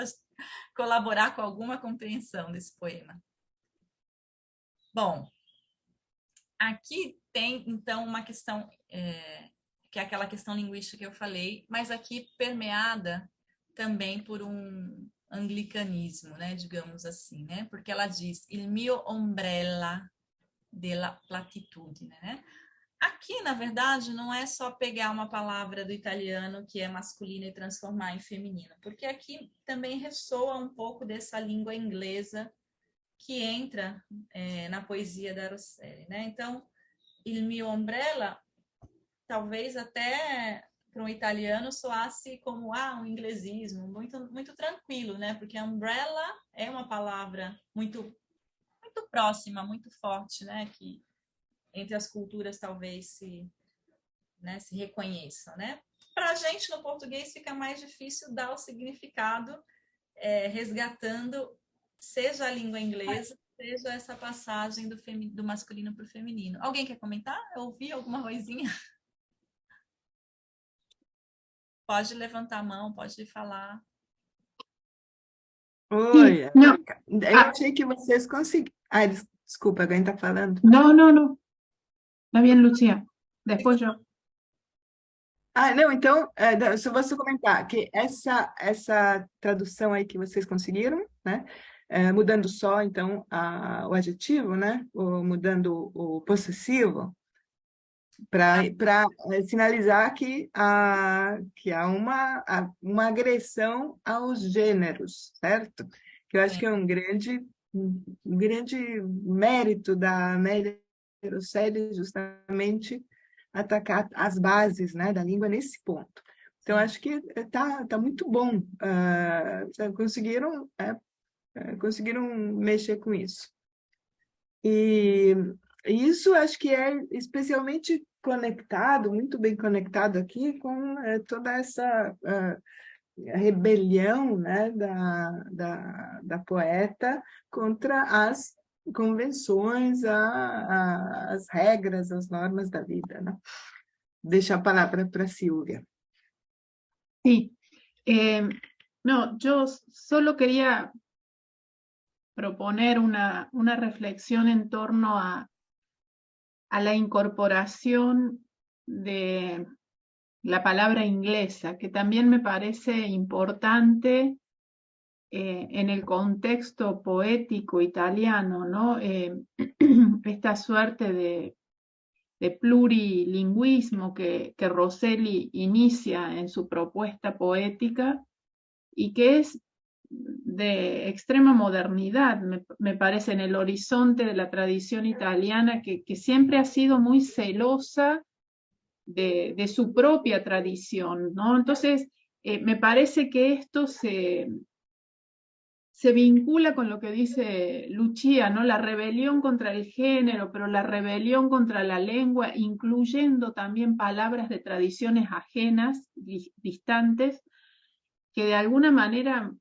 colaborar com alguma compreensão desse poema. Bom, aqui tem, então, uma questão, que é aquela questão linguística que eu falei, mas aqui permeada também por um anglicanismo, né, digamos assim, né, porque ela diz il mio ombrella della platitudine, né? Aqui, na verdade, não é só pegar uma palavra do italiano que é masculina e transformar em feminino, porque aqui também ressoa um pouco dessa língua inglesa que entra na poesia da Rosselli, né? Então, il mio ombrella, talvez até para um italiano soasse como um inglesismo, muito, muito tranquilo, né? Porque umbrella é uma palavra muito, muito próxima, muito forte, né? Que entre as culturas talvez se reconheçam, né? Para a gente, no português, fica mais difícil dar o significado resgatando, seja a língua inglesa, seja essa passagem do masculino para o feminino. Alguém quer comentar? Eu ouvi alguma coisinha? Pode levantar a mão, pode falar.
Oi,
Não,
eu achei que vocês conseguiram. Ai, desculpa, alguém está falando?
no. Está bien, Lucía. Después yo.
Não, então, se você comentar que essa tradução aí que vocês conseguiram, né? Mudando só, então, o adjetivo, né? Ou mudando o possessivo, para sinalizar que há uma agressão aos gêneros, certo? Que eu acho que é um grande mérito da Amélia Rosselli, justamente atacar as bases, né, da língua nesse ponto. Então, acho que tá muito bom. Conseguiram mexer com isso. E isso acho que é especialmente conectado, muito bem conectado aqui com toda essa rebelião, né, da poeta contra as convenções, as regras, as normas da vida, né? Deixo a palavra para Silvia.
Sí. No, yo solo quería proponer una reflexión en torno a la incorporación de la palabra inglesa, que también me parece importante en el contexto poético italiano, ¿no? Esta suerte de plurilingüismo que Rosselli inicia en su propuesta poética y que es de extrema modernidad, me parece, en el horizonte de la tradición italiana, que siempre ha sido muy celosa de su propia tradición, ¿no? Entonces, me parece que esto se vincula con lo que dice Lucia, ¿no? La rebelión contra el género, pero la rebelión contra la lengua, incluyendo también palabras de tradiciones ajenas, distantes, que de alguna manera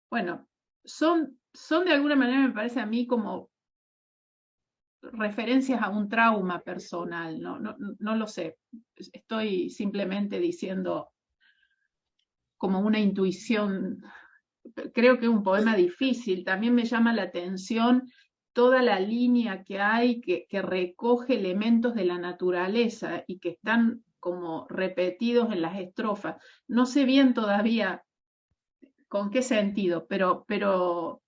bueno, son de alguna manera, me parece a mí, como referencias a un trauma personal, no lo sé. Estoy simplemente diciendo como una intuición. Creo que es un poema difícil. También me llama la atención toda la línea que hay que recoge elementos de la naturaleza y que están como repetidos en las estrofas. No sé bien todavía con qué sentido, pero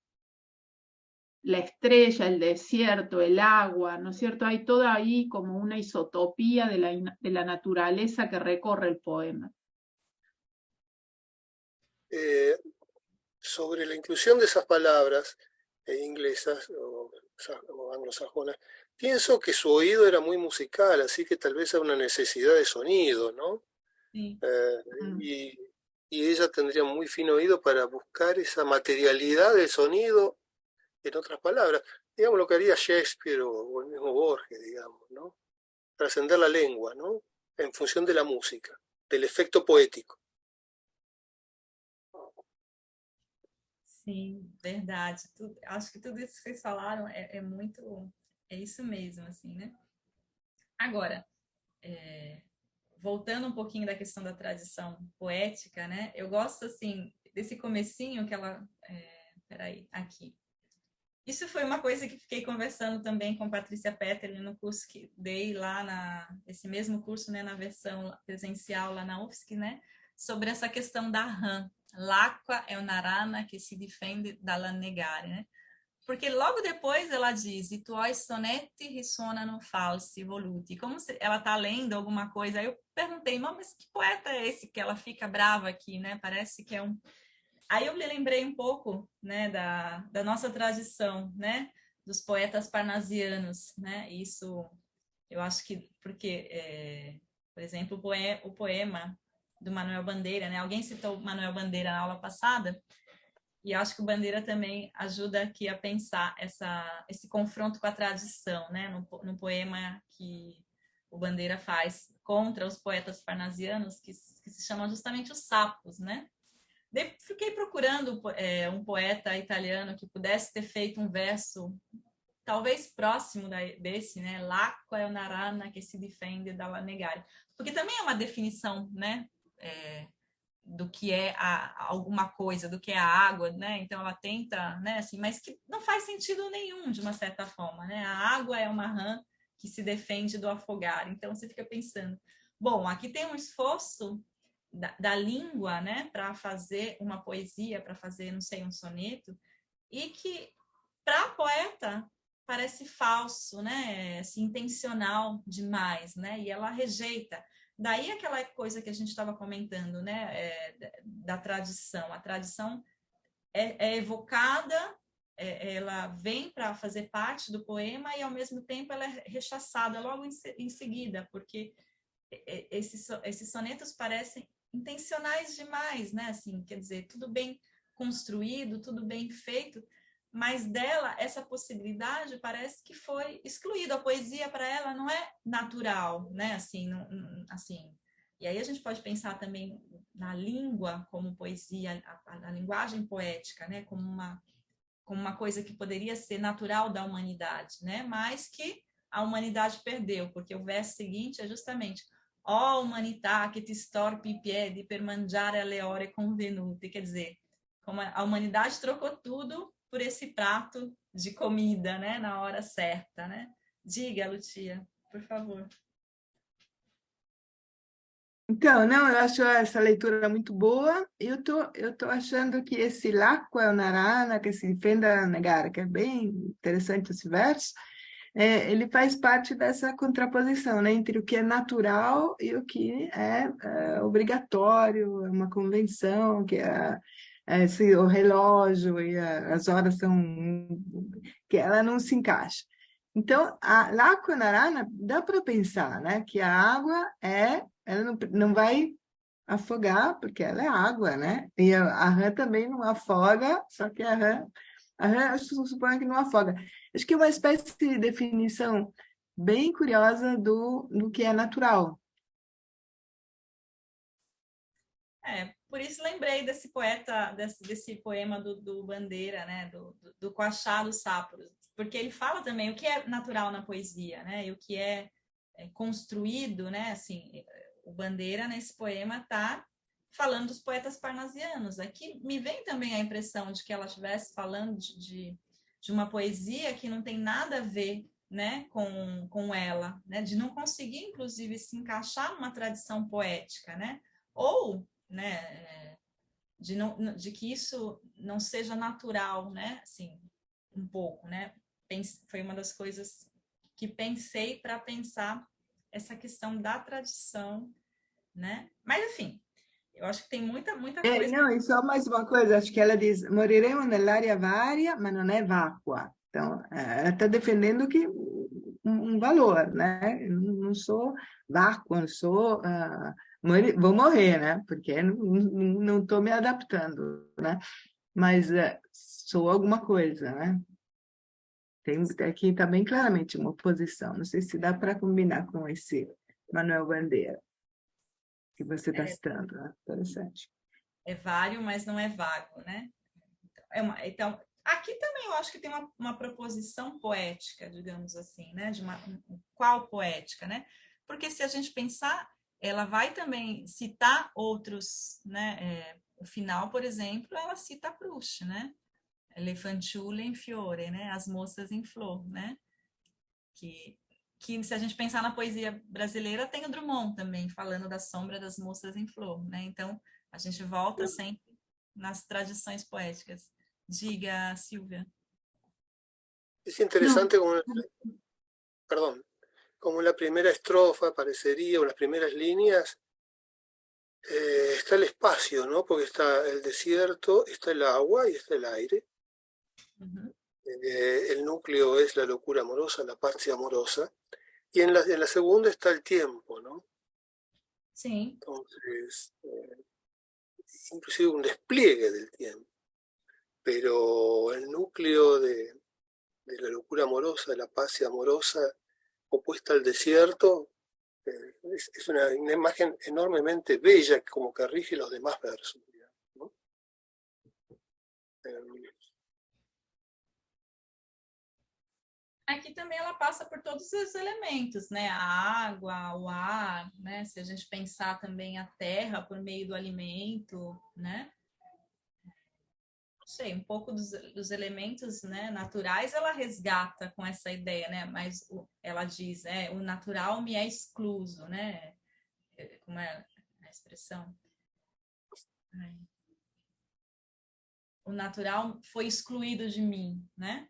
la estrella, el desierto, el agua, ¿no es cierto? Hay toda ahí como una isotopía de la naturaleza que recorre el poema.
Sobre la inclusión de esas palabras inglesas o anglosajonas, pienso que su oído era muy musical, así que tal vez era una necesidad de sonido, ¿no?
Sí.
Y ella tendría muy fino oído para buscar esa materialidad del sonido en otras palabras. Digamos lo que haría Shakespeare o el mismo Borges, digamos, ¿no? Trascender la lengua, ¿no? En función de la música, del efecto poético.
Sim, verdade. Acho que tudo isso que vocês falaram é isso mesmo, assim, né? Agora, voltando um pouquinho da questão da tradição poética, né? Eu gosto, assim, desse comecinho que ela... peraí, aqui. Isso foi uma coisa que fiquei conversando também com Patrícia Petterli no curso que dei lá esse mesmo curso, né, na versão presencial lá na UFSC, né? Sobre essa questão da rã. L'acqua è una rana che si difende dalla negare, né? Porque logo depois ela diz: i tuoi sonetti risuonano falsi, voluti. Como se ela está lendo alguma coisa. Aí eu perguntei, mas que poeta é esse que ela fica brava aqui, né? Parece que é um... Aí eu me lembrei um pouco, né, da nossa tradição, né? Dos poetas parnasianos, né? Isso, eu acho que... Porque, por exemplo, o poema do Manuel Bandeira, né? Alguém citou Manuel Bandeira na aula passada, e acho que o Bandeira também ajuda aqui a pensar esse confronto com a tradição, né? No poema que o Bandeira faz contra os poetas parnasianos, que se chamam justamente os sapos, né? Fiquei procurando um poeta italiano que pudesse ter feito um verso talvez próximo desse, né? L'acqua è una rana che si difende dalla negare. Porque também é uma definição, né? Do que é alguma coisa, do que é a água, né? Então ela tenta, né? Assim, mas que não faz sentido nenhum, de uma certa forma, né? A água é uma rã que se defende do afogar. Então você fica pensando, bom, aqui tem um esforço da língua, né? Para fazer uma poesia, para fazer, não sei, um soneto, e que para a poeta parece falso, né? Assim, intencional demais, né? E ela rejeita. Daí aquela coisa que a gente estava comentando, né, da tradição. A tradição é evocada, ela vem para fazer parte do poema e, ao mesmo tempo, ela é rechaçada logo em seguida, porque esses sonetos parecem intencionais demais, né? Assim, quer dizer, tudo bem construído, tudo bem feito, mas dela, essa possibilidade parece que foi excluída. A poesia, para ela, não é natural, né? Assim, assim. E aí a gente pode pensar também na língua como poesia, a linguagem poética, né? Como uma coisa que poderia ser natural da humanidade, né? Mas que a humanidade perdeu, porque o verso seguinte é justamente: ó humanità che ti storpi i piedi per mangiare alle ore convenute. Quer dizer, como a humanidade trocou tudo por esse prato de comida, né, na hora certa, né? Diga, Lucia, por favor.
Então, não, eu acho essa leitura muito boa. Eu tô achando que esse l'acqua è una rana che si difende dalla negare, que é bem interessante esse verso, ele faz parte dessa contraposição, né, entre o que é natural e o que é obrigatório, é uma convenção, que o relógio e as horas são... que ela não se encaixa. Então, l'acqua na rana, dá para pensar, né, que a água ela não vai afogar, porque ela é água, né? E a rã também não afoga, só que a rã eu suponho que não afoga. Acho que é uma espécie de definição bem curiosa do que é natural.
por isso lembrei desse poeta, desse poema do Bandeira, né? Do Quachá dos Sáporos, porque ele fala também o que é natural na poesia, né? E o que é construído, né? Assim, o Bandeira nesse poema está falando dos poetas parnasianos. Aqui me vem também a impressão de que ela estivesse falando de uma poesia que não tem nada a ver, né, com ela, né, de não conseguir, inclusive, se encaixar numa tradição poética, né, ou, né, de que isso não seja natural, né, assim, um pouco, né, foi uma das coisas que pensei para pensar essa questão da tradição, né, mas, enfim, eu acho que tem muita coisa.
Não, e só mais uma coisa, acho que ela diz, moriremo nell'aria varia, ma non è vacua. Então, ela está defendendo que um valor, né? Eu não sou vácuo, não sou... vou morrer, né? Porque não estou me adaptando, né? Mas sou alguma coisa, né? Tem aqui está bem claramente uma oposição. Não sei se dá para combinar com esse Manuel Bandeira que você está citando, né? Interessante.
É vário, mas não é vago, né? Então, aqui também eu acho que tem uma proposição poética, digamos assim, né? Qual poética, né? Porque se a gente pensar, ela vai também citar outros, né? O final, por exemplo, ela cita Proust, né? Le fanciulle in fiore, né? As moças em flor, né? Que se a gente pensar na poesia brasileira, tem o Drummond também, falando da sombra das moças em flor, né? Então, a gente volta sempre nas tradições poéticas. Diga, Silvia.
Es interesante perdón, como en la primera estrofa parecería, o las primeras líneas, está el espacio, ¿no? Porque está el desierto, está el agua y está el aire. El núcleo es la locura amorosa, la parcia amorosa, y en la segunda está el tiempo, ¿no?
Sí.
Entonces, inclusive un despliegue del tiempo, pero el núcleo de la locura amorosa, de la parcia amorosa, opuesta al desierto, es una imagen enormemente bella, como que rige los demás versos, ¿no?
Aqui também ela passa por todos os elementos, né? A água, o ar, né? Se a gente pensar também a terra por meio do alimento, né? Não sei, um pouco dos elementos, né, naturais ela resgata com essa ideia, né? Mas ela diz, o natural me é excluso, né? Como é a expressão? O natural foi excluído de mim, né?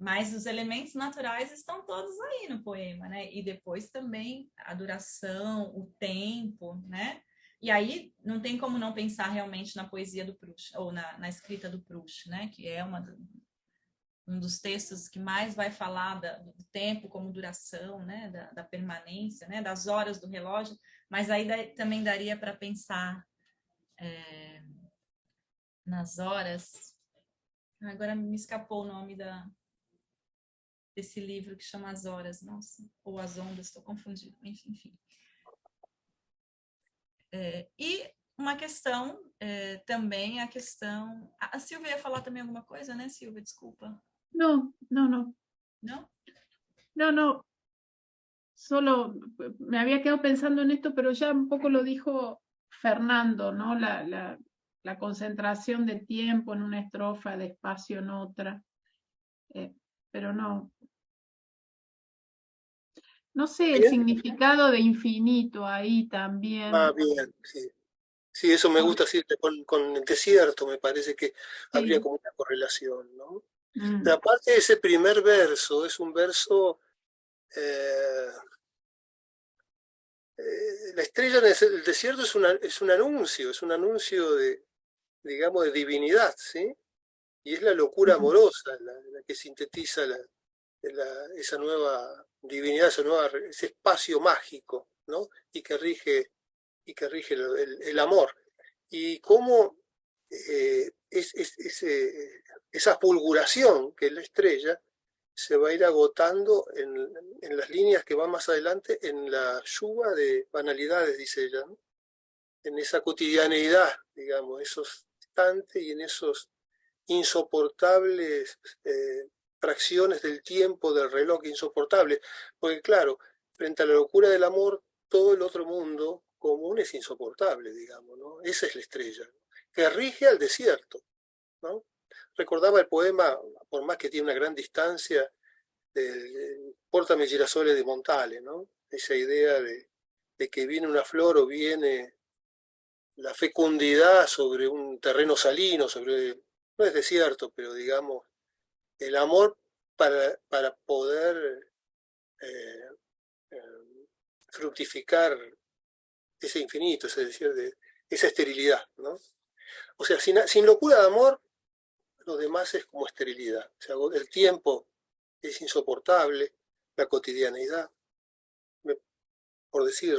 Mas os elementos naturais estão todos aí no poema, né? E depois também a duração, o tempo, né? E aí não tem como não pensar realmente na poesia do Proust, ou na escrita do Proust, né? Que é um dos textos que mais vai falar do tempo como duração, né? Da permanência, né? Das horas do relógio. Mas aí também daria para pensar nas horas. Agora me escapou o nome desse livro que chama As Horas, nossa, ou As Ondas, estou confundindo, enfim. E uma questão, também a questão... A Silvia ia falar também alguma coisa, né, Silvia? Desculpa.
No.
¿No?
No. Solo me había quedado pensando en esto, pero ya un poco lo dijo Fernando, ¿no? La concentración de tiempo en una estrofa, de espacio en otra. Pero no sé, el significado de infinito ahí también.
Bien, sí. Sí, eso me gusta, sí, con el desierto me parece que habría como una correlación, ¿no? Pero aparte ese primer verso, es un verso... la estrella en el desierto es un anuncio de, digamos, de divinidad, ¿sí? Y es la locura amorosa la que sintetiza esa nueva divinidad, ese espacio mágico, ¿no? Y que rige el amor. Y cómo esa fulguración que es la estrella se va a ir agotando en las líneas que van más adelante en la lluvia de banalidades, dice ella, ¿no? en esa cotidianeidad, digamos, esos instantes y en esos insoportables fracciones del tiempo del reloj insoportables. Porque claro, frente a la locura del amor, todo el otro mundo común es insoportable, digamos, ¿no? Esa es la estrella, ¿no? Que rige al desierto, ¿no? Recordaba el poema, por más que tiene una gran distancia, de Pórtame girasoles de Montale, ¿no? Esa idea de que viene una flor o viene la fecundidad sobre un terreno salino, sobre, no es desierto, pero digamos, el amor para poder eh, eh, fructificar ese infinito, es decir, esa esterilidad, ¿no? O sea, sin locura de amor, lo demás es como esterilidad. O sea, el tiempo es insoportable, la cotidianeidad, por decir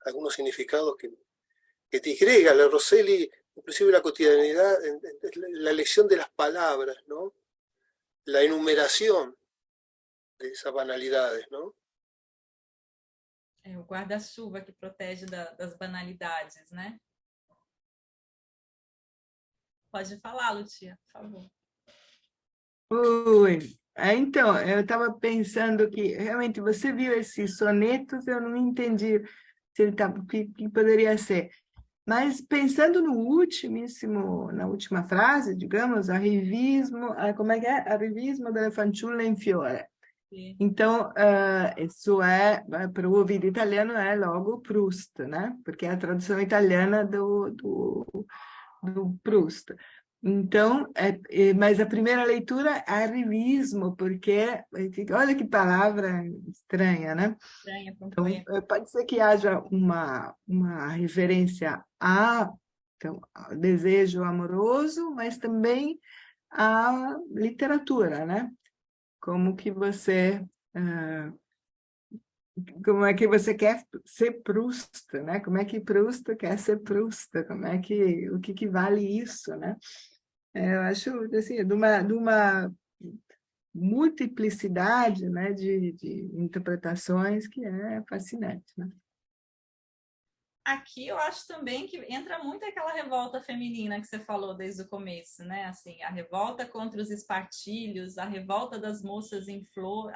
algunos significados que te agrega la Rosselli, inclusive la cotidianidad, la elección de las palabras, ¿no? La enumeración de esas banalidades, ¿no?
É o guarda-chuva que protege das banalidades, né? Pode falar, Lucia, por favor.
Oi. Então, eu estava pensando que realmente você viu esses sonetos, eu não entendi se ele tá, o que poderia ser. Mas pensando no ultimíssimo, na última frase, digamos, arrivismo, como é que é? Arrivismo della fanciulla in fiore.
Sim.
Então, isso para o ouvido italiano, é logo Proust, né? Porque é a tradução italiana do Proust. Então, mas a primeira leitura é arrivismo, porque, olha que palavra estranha, né?
Estranha para um
Então,
poema.
pode ser que haja uma referência então, ao desejo amoroso, mas também à literatura, né? Como que você como é que você quer ser Proust, né? Como é que Proust quer ser Proust? Como é que o que vale isso, né? Eu acho assim, de uma multiplicidade, né, de interpretações que é fascinante, né?
Aqui eu acho também que entra muito aquela revolta feminina que você falou desde o começo, né? Assim, a revolta contra os espartilhos, a revolta das moças em flor.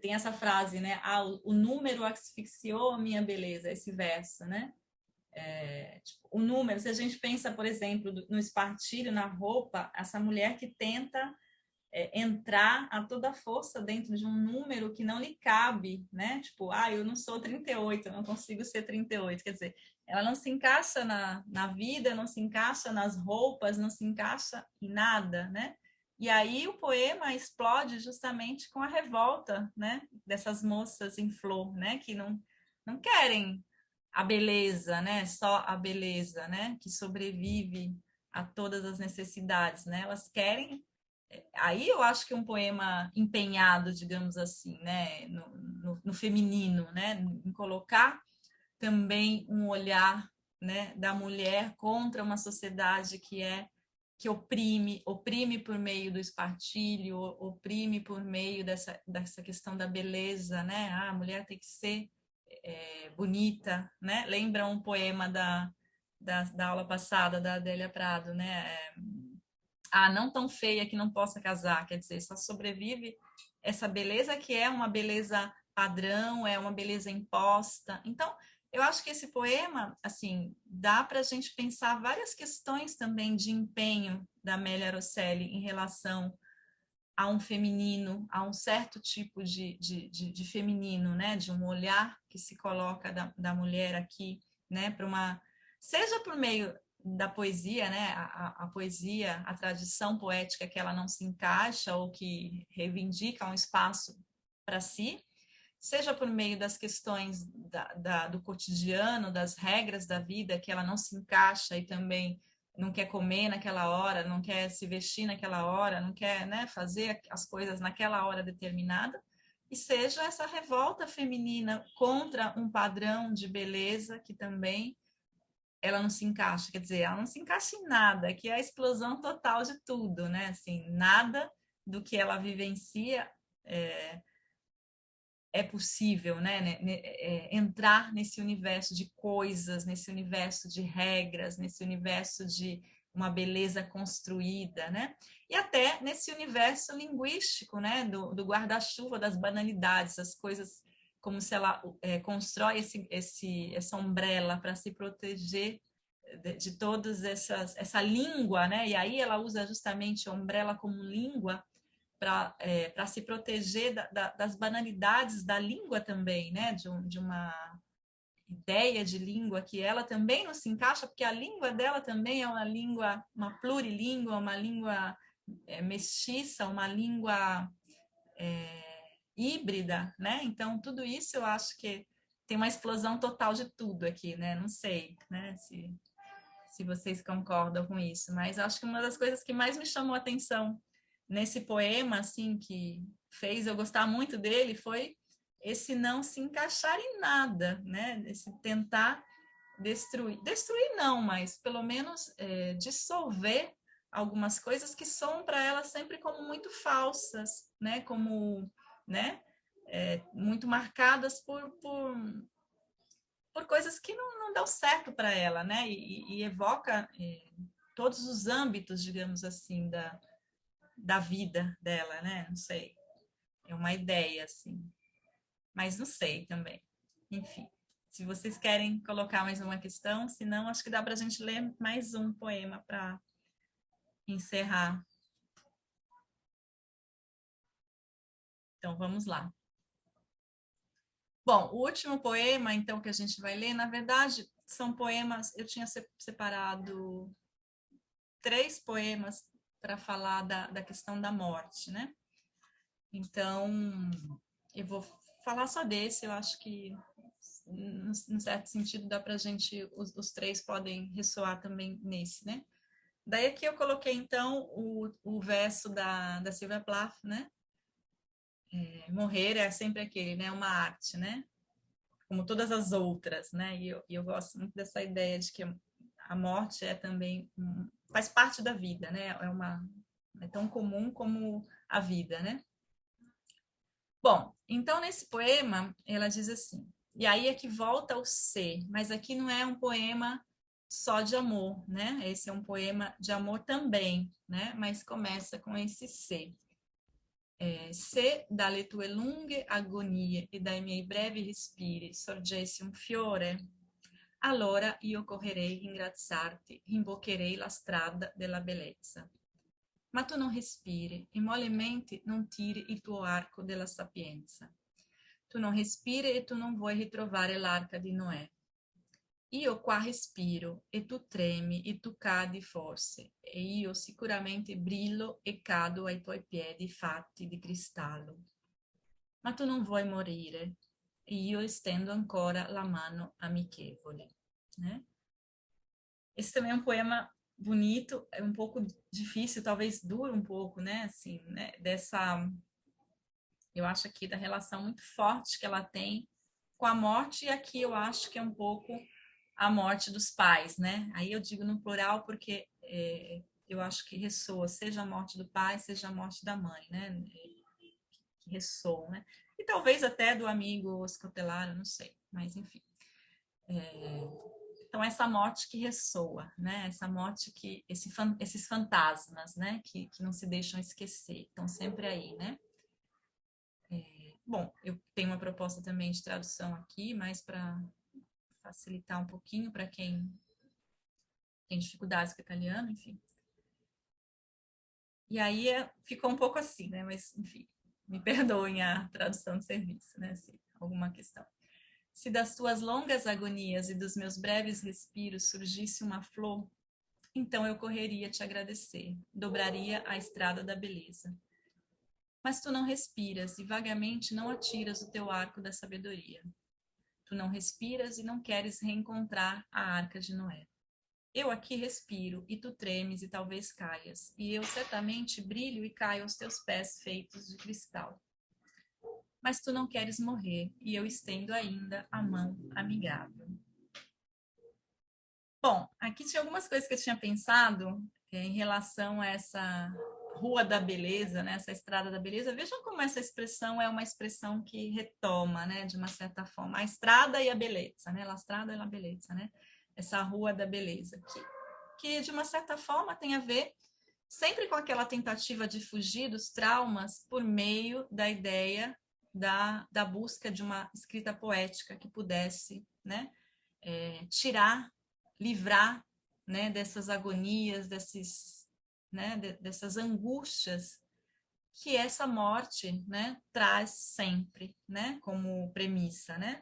Tem essa frase, né? O número asfixiou a minha beleza, esse verso, né? Tipo, o número, se a gente pensa, por exemplo, no espartilho, na roupa, essa mulher que tenta entrar a toda força dentro de um número que não lhe cabe, né? Tipo, eu não sou 38, eu não consigo ser 38. Quer dizer, ela não se encaixa na vida, não se encaixa nas roupas, não se encaixa em nada, né? E aí o poema explode justamente com a revolta, né? Dessas moças em flor, né? Que não querem a beleza, né? Só a beleza, né? Que sobrevive a todas as necessidades, né? Elas querem. Aí eu acho que um poema empenhado, digamos assim, né? No feminino, né? Em colocar também um olhar, né? Da mulher contra uma sociedade que oprime por meio do espartilho, oprime por meio dessa questão da beleza, né? A mulher tem que ser bonita, né? Lembra um poema da aula passada, da Adélia Prado, né? Não tão feia que não possa casar, quer dizer, só sobrevive essa beleza que é uma beleza padrão, é uma beleza imposta. Então, eu acho que esse poema, assim, dá para a gente pensar várias questões também de empenho da Amélia Rosselli em relação a um feminino, a um certo tipo de feminino, né? De um olhar que se coloca da mulher aqui, né? Seja por meio da poesia, né? A poesia, a tradição poética que ela não se encaixa ou que reivindica um espaço para si, seja por meio das questões do cotidiano, das regras da vida que ela não se encaixa e também não quer comer naquela hora, não quer se vestir naquela hora, não quer, né, fazer as coisas naquela hora determinada, e seja essa revolta feminina contra um padrão de beleza que também ela não se encaixa, quer dizer, ela não se encaixa em nada, que é a explosão total de tudo, né? Assim, nada do que ela vivencia é possível, né, entrar nesse universo de coisas, nesse universo de regras, nesse universo de uma beleza construída, né? E até nesse universo linguístico, né, do guarda-chuva das banalidades, as coisas como se ela constrói essa umbrella para se proteger de todas essa língua, né? E aí ela usa justamente a umbrella como língua para se proteger das banalidades da língua também, né? De uma ideia de língua que ela também não se encaixa, porque a língua dela também é uma língua, uma plurilíngua, uma língua mestiça, uma língua híbrida, né? Então, tudo isso eu acho que tem uma explosão total de tudo aqui, né? Não sei, né? Se vocês concordam com isso, mas acho que uma das coisas que mais me chamou a atenção nesse poema, assim, que fez eu gostar muito dele, foi esse não se encaixar em nada, né? Esse tentar destruir não, mas pelo menos dissolver algumas coisas que são para ela sempre como muito falsas, né? Como, né? Muito marcadas por coisas que não dão certo para ela, né? E evoca todos os âmbitos, digamos assim, da vida dela, né? Não sei. É uma ideia, assim. Mas não sei também. Enfim, se vocês querem colocar mais uma questão, senão acho que dá para a gente ler mais um poema para encerrar. Então, vamos lá. Bom, o último poema, então, que a gente vai ler, na verdade, são poemas... Eu tinha separado 3 poemas para falar da questão da morte, né? Então, eu vou falar só desse, eu acho que, num certo sentido, dá para a gente, os 3 podem ressoar também nesse, né? Daí aqui eu coloquei, então, o verso da Sylvia Plath, né? Morrer é sempre aquele, né? Uma arte, né? Como todas as outras, né? E eu gosto muito dessa ideia de que a morte é também faz parte da vida, né? É tão comum como a vida, né? Bom, então nesse poema ela diz assim, e aí é que volta ao ser, mas aqui não é um poema só de amor, né? Esse é um poema de amor também, né? Mas começa com esse ser. Se dalle tue lunghe agonie e dai miei brevi respiri sorgesse un fiore, allora io correrei ringraziarti, rimboccherei la strada della bellezza. Ma tu non respiri e mollemente non tiri il tuo arco della sapienza. Tu non respiri e tu non vuoi ritrovare l'arca di Noè. Io qua respiro e tu tremi e tu cadi forse, e io sicuramente brillo e cado ai tuoi piedi fatti di cristallo. Ma tu non vuoi morire e io estendo ancora la mano amichevole. Né? Esse também é um poema bonito, é um pouco difícil, talvez dure um pouco, né? Assim, né? Eu acho aqui da relação muito forte que ela tem com a morte, e aqui eu acho que é um pouco a morte dos pais, né? Aí eu digo no plural porque eu acho que ressoa, seja a morte do pai, seja a morte da mãe, né? Que ressoam, né? E talvez até do amigo escotelário, não sei, mas enfim. Então, essa morte que ressoa, né? Essa morte que... esses fantasmas, né? Que não se deixam esquecer, estão sempre aí, né? Bom, eu tenho uma proposta também de tradução aqui, mas para facilitar um pouquinho para quem tem dificuldades com o italiano, enfim. E aí ficou um pouco assim, né? Mas, enfim, me perdoem a tradução de serviço, né? Se alguma questão. Se das tuas longas agonias e dos meus breves respiros surgisse uma flor, então eu correria te agradecer, dobraria a estrada da beleza. Mas tu não respiras e vagamente não atiras o teu arco da sabedoria. Tu não respiras e não queres reencontrar a arca de Noé. Eu aqui respiro e tu tremes e talvez caias, e eu certamente brilho e caio aos teus pés feitos de cristal. Mas tu não queres morrer e eu estendo ainda a mão amigável. Bom, aqui tinha algumas coisas que eu tinha pensado em relação a Rua da Beleza, né? Essa Estrada da Beleza. Vejam como essa expressão é uma expressão que retoma, né? De uma certa forma, a estrada e a beleza, né? La Strada e a Beleza, né? Essa Rua da Beleza, que de uma certa forma tem a ver sempre com aquela tentativa de fugir dos traumas por meio da ideia da busca de uma escrita poética que pudesse, né? Tirar, livrar, né? Dessas agonias, né, dessas angústias que essa morte, né, traz sempre, né, como premissa, né?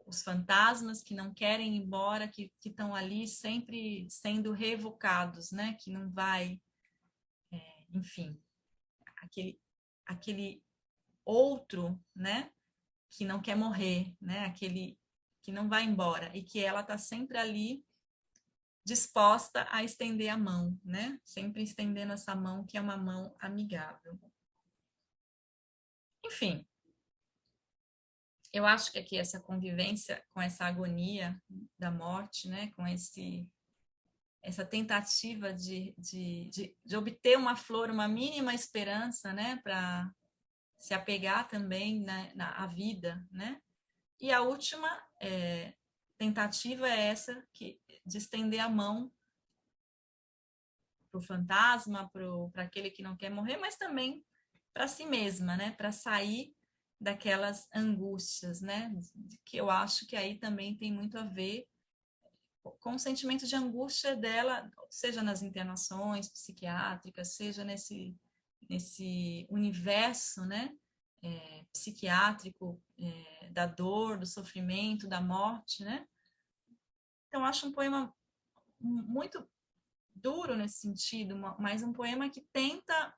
Os fantasmas que não querem ir embora, que estão ali sempre sendo revocados, né? Que não vai, enfim, aquele outro, né? Que não quer morrer, né? Aquele que não vai embora e que ela está sempre ali disposta a estender a mão, né? Sempre estendendo essa mão que é uma mão amigável. Enfim, eu acho que aqui essa convivência com essa agonia da morte, né? Com essa tentativa de obter uma flor, uma mínima esperança, né? Para se apegar também, né, à vida, né? E a última tentativa é essa de estender a mão para o fantasma, para aquele que não quer morrer, mas também para si mesma, né? Para sair daquelas angústias, né? Que eu acho que aí também tem muito a ver com o sentimento de angústia dela, seja nas internações psiquiátricas, seja nesse universo, né? Psiquiátrico, da dor, do sofrimento, da morte, né? Então, acho um poema muito duro nesse sentido, mas um poema que tenta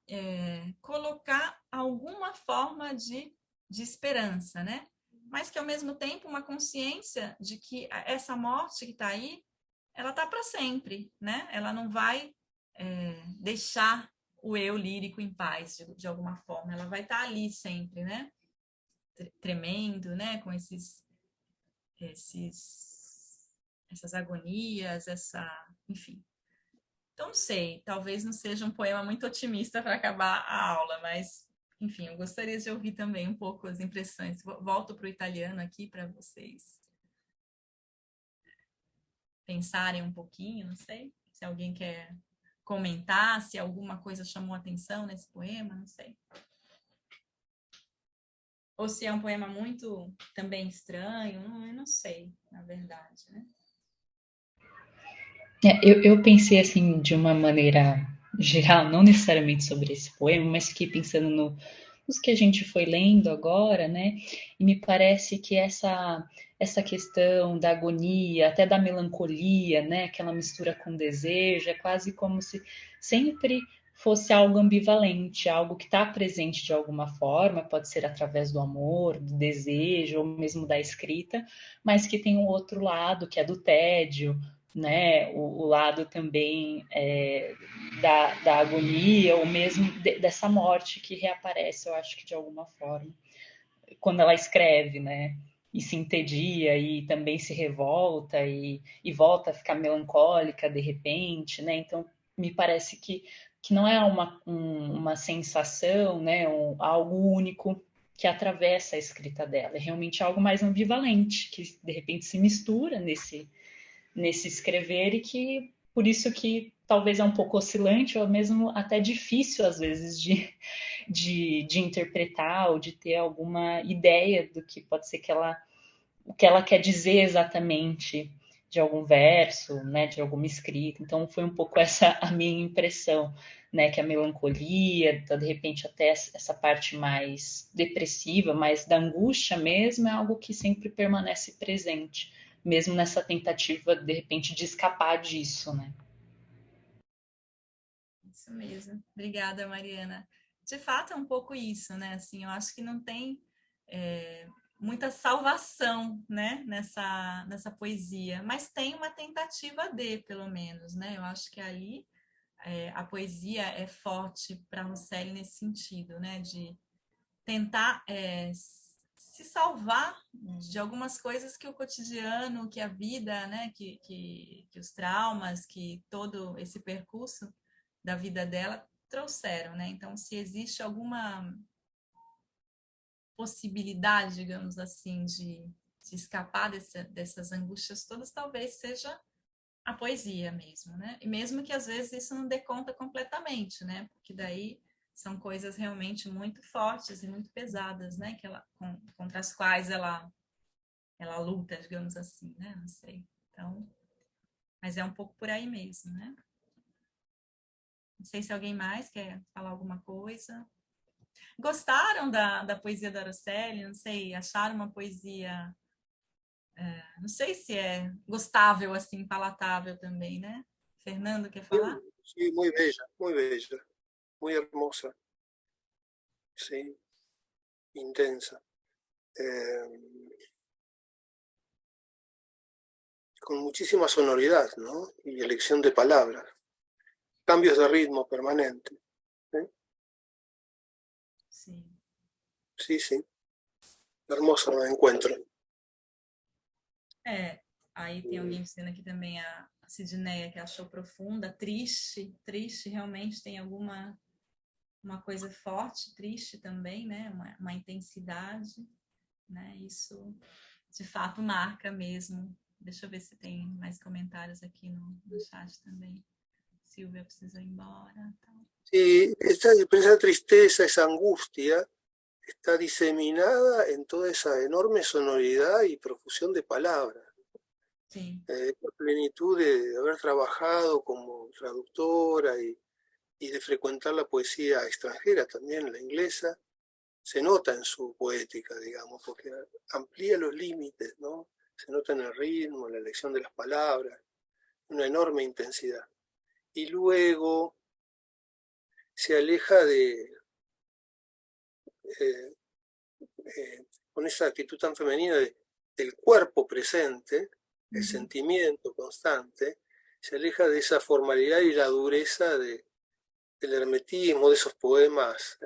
colocar alguma forma de esperança, né? Mas que, ao mesmo tempo, uma consciência de que essa morte que está aí, ela está para sempre, né? Ela não vai deixar o eu lírico em paz, de alguma forma. Ela vai estar ali sempre, né? Tremendo, né? Com essas agonias, enfim. Então, não sei, talvez não seja um poema muito otimista para acabar a aula, mas, enfim, eu gostaria de ouvir também um pouco as impressões. Volto para o italiano aqui para vocês pensarem um pouquinho, não sei, se alguém quer comentar, se alguma coisa chamou atenção nesse poema, não sei. Ou se é um poema muito também estranho, eu não sei, na verdade, né?
Eu pensei assim de uma maneira geral, não necessariamente sobre esse poema, mas fiquei pensando nos que a gente foi lendo agora, né? E me parece que essa questão da agonia, até da melancolia, né? Aquela mistura com desejo, é quase como se sempre fosse algo ambivalente, algo que está presente de alguma forma, pode ser através do amor, do desejo, ou mesmo da escrita, mas que tem um outro lado, que é do tédio, né, o lado também da agonia, ou mesmo dessa morte que reaparece, eu acho que de alguma forma, quando ela escreve, né, e se entedia, e também se revolta, e volta a ficar melancólica de repente, né, então me parece que não é uma sensação, né, algo único que atravessa a escrita dela, é realmente algo mais ambivalente, que de repente se mistura nesse escrever e que por isso que talvez é um pouco oscilante ou mesmo até difícil às vezes de interpretar ou de ter alguma ideia do que pode ser o que ela quer dizer exatamente de algum verso, né, de alguma escrita. Então foi um pouco essa a minha impressão, né, que a melancolia, de repente até essa parte mais depressiva, mais da angústia mesmo, é algo que sempre permanece presente, mesmo nessa tentativa, de repente, de escapar disso, né?
Isso mesmo. Obrigada, Mariana. De fato, é um pouco isso, né? Assim, eu acho que não tem muita salvação, né? Nessa poesia, mas tem uma tentativa de, pelo menos, né? Eu acho que aí a poesia é forte para Rosselli nesse sentido, né? De tentar se salvar de algumas coisas que o cotidiano, que a vida, né? Que os traumas, que todo esse percurso da vida dela trouxeram, né? Então, se existe alguma possibilidade, digamos assim, de escapar dessas angústias todas, talvez seja a poesia mesmo, né? E mesmo que às vezes isso não dê conta completamente, né? Porque daí são coisas realmente muito fortes e muito pesadas, né? Que contra as quais ela luta, digamos assim, né? Não sei. Então, mas é um pouco por aí mesmo, né? Não sei se alguém mais quer falar alguma coisa. Gostaram da poesia da Araceli? Não sei, acharam uma poesia, não sei se é gostável assim, palatável também, né? Fernando, quer falar?
Sí, muy bella, muy hermosa, sí, intensa. Con muchísima sonoridad, ¿no? Y elección de palabras, cambios de ritmo permanente. ¿Eh?
Sim.
Sí, sí, hermoso me encuentro.
Aí tem alguém dizendo aqui também a Sidneia, que achou profunda, triste, realmente tem uma coisa forte, triste também, né? Uma intensidade, né? Isso de fato marca mesmo. Deixa eu ver se tem mais comentários aqui no chat também. Silvia precisa ir embora. Tal.
Sí, esa tristeza, esa angustia está diseminada en toda esa enorme sonoridad y profusión de palabras.
Sim.
La plenitud de haber trabajado como traductora y de frecuentar la poesía extranjera, también la inglesa, se nota en su poética, digamos, porque amplía los límites, ¿no? Se nota en el ritmo, en la elección de las palabras, una enorme intensidad. Y luego se aleja con esa actitud tan femenina del cuerpo presente, el sentimiento constante, se aleja de esa formalidad y la dureza del hermetismo, de esos poemas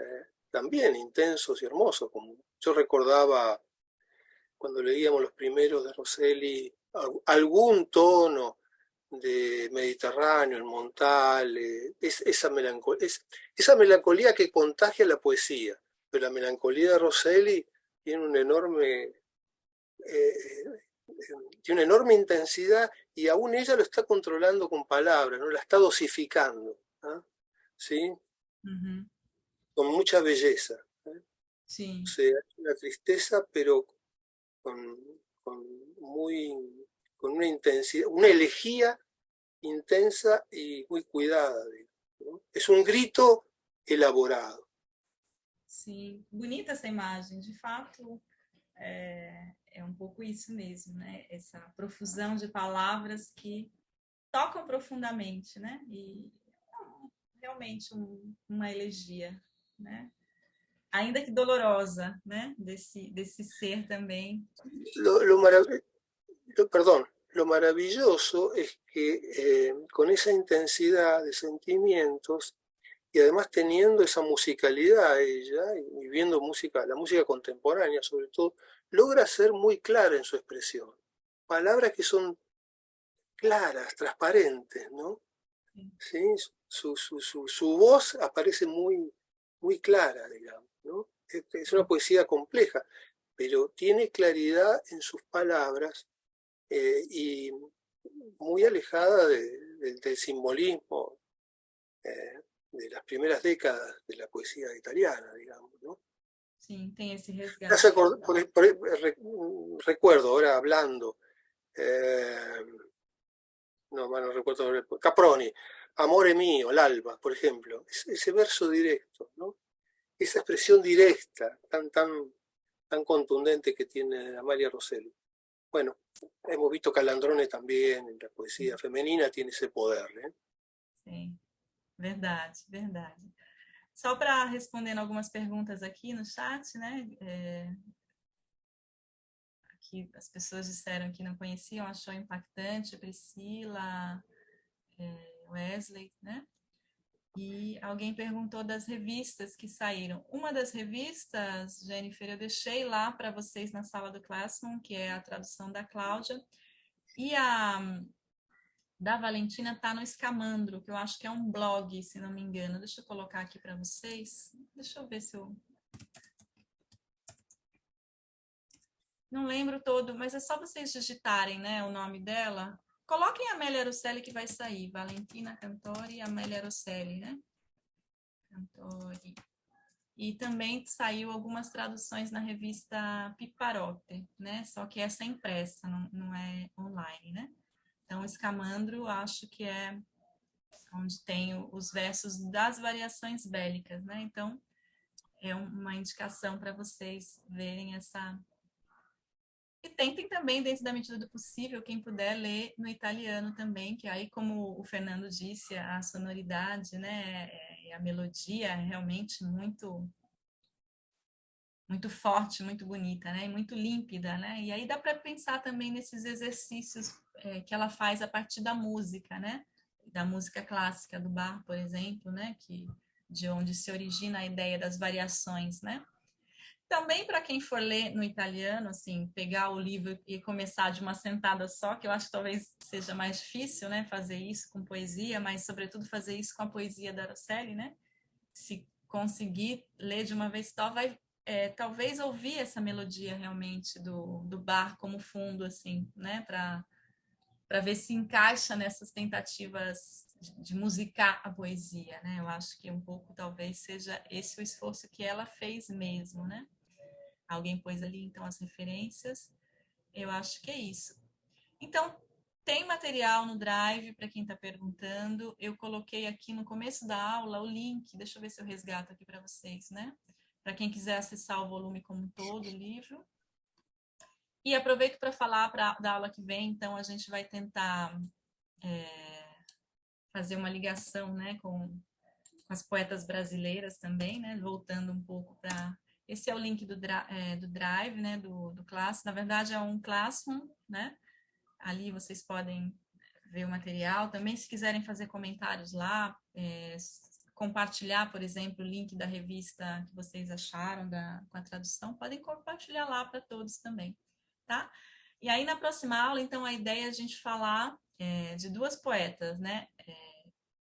también intensos y hermosos. Como yo recordaba cuando leíamos los primeros de Rosselli, algún tono de Mediterráneo, el Montal, esa melancolía que contagia la poesía, pero la melancolía de Rosselli tiene tiene una enorme intensidad y aún ella lo está controlando con palabras, ¿no? La está dosificando, ¿no? ¿Sí? Con mucha belleza.
Sim.
O sea, una tristeza, pero con una intensidad, una elegía intensa y muy cuidada, ¿no? Es un grito elaborado.
Sim, bonita essa imagem, de fato é um pouco isso mesmo, né? Essa profusão de palavras que tocam profundamente, né? E realmente uma elegia, né? Ainda que dolorosa, né? Desse ser também.
Lo maravilloso es que con esa intensidad de sentimientos y además teniendo esa musicalidad ella, y viendo la música contemporánea sobre todo, logra ser muy clara en su expresión. Palabras que son claras, transparentes, ¿no? ¿Sí? Su voz aparece muy, muy clara, digamos, ¿no? Es una poesía compleja, pero tiene claridad en sus palabras y muy alejada del simbolismo de las primeras décadas de la poesía italiana, digamos, ¿no?
Sim, tem esse resgate.
Recuerdo ahora hablando, no recuerdo, Caproni, Amore mío, l'alba, por ejemplo, ese verso directo, ¿no? Esa expresión directa, tan contundente que tiene Amalia Rosselli. Bueno, hemos visto Calandrone también, en la poesía femenina tiene ese poder, ¿eh?
Sim, verdade, verdade. Só para responder algumas perguntas aqui no chat, né? Aqui as pessoas disseram que não conheciam, achou impactante, Priscila, Wesley, né? E alguém perguntou das revistas que saíram. Uma das revistas, Jennifer, eu deixei lá para vocês na sala do Classroom, que é a tradução da Cláudia. E da Valentina está no Escamandro, que eu acho que é um blog, se não me engano. Deixa eu colocar aqui para vocês. Deixa eu ver se eu... Não lembro todo, mas é só vocês digitarem, né, o nome dela. Coloquem Amélia Rosselli que vai sair. Valentina Cantori e Amélia Rosselli, né? Cantori. E também saiu algumas traduções na revista Piparote, né? Só que essa é impressa, não é online, né? Então, Escamandro, acho que é onde tem os versos das variações bélicas, né? Então, é uma indicação para vocês verem essa... E tentem também, dentro da medida do possível, quem puder ler no italiano também, que aí, como o Fernando disse, a sonoridade, né, e a melodia é realmente muito forte, muito bonita, né, e muito límpida, né, e aí dá para pensar também nesses exercícios que ela faz a partir da música, né, da música clássica do Bach, por exemplo, né, de onde se origina a ideia das variações, né. Também para quem for ler no italiano, assim, pegar o livro e começar de uma sentada só, que eu acho que talvez seja mais difícil, né, fazer isso com poesia, mas sobretudo fazer isso com a poesia da Rosselli, né? Se conseguir ler de uma vez só, vai talvez ouvir essa melodia realmente do Bach como fundo, assim, né, para ver se encaixa nessas tentativas de musicar a poesia, né? Eu acho que um pouco talvez seja esse o esforço que ela fez mesmo, né? Alguém pôs ali, então, as referências. Eu acho que é isso. Então, tem material no Drive, para quem está perguntando. Eu coloquei aqui no começo da aula o link. Deixa eu ver se eu resgato aqui para vocês, né? Para quem quiser acessar o volume como um todo, o livro. E aproveito para falar da aula que vem. Então, a gente vai tentar fazer uma ligação, né, com as poetas brasileiras também, né? Voltando um pouco para... Esse é o link do Drive, né? Do Classroom. Na verdade, é um Classroom, né? Ali vocês podem ver o material. Também, se quiserem fazer comentários lá, compartilhar, por exemplo, o link da revista que vocês acharam com a tradução, podem compartilhar lá para todos também, tá? E aí, na próxima aula, então, a ideia é a gente falar de duas poetas, né?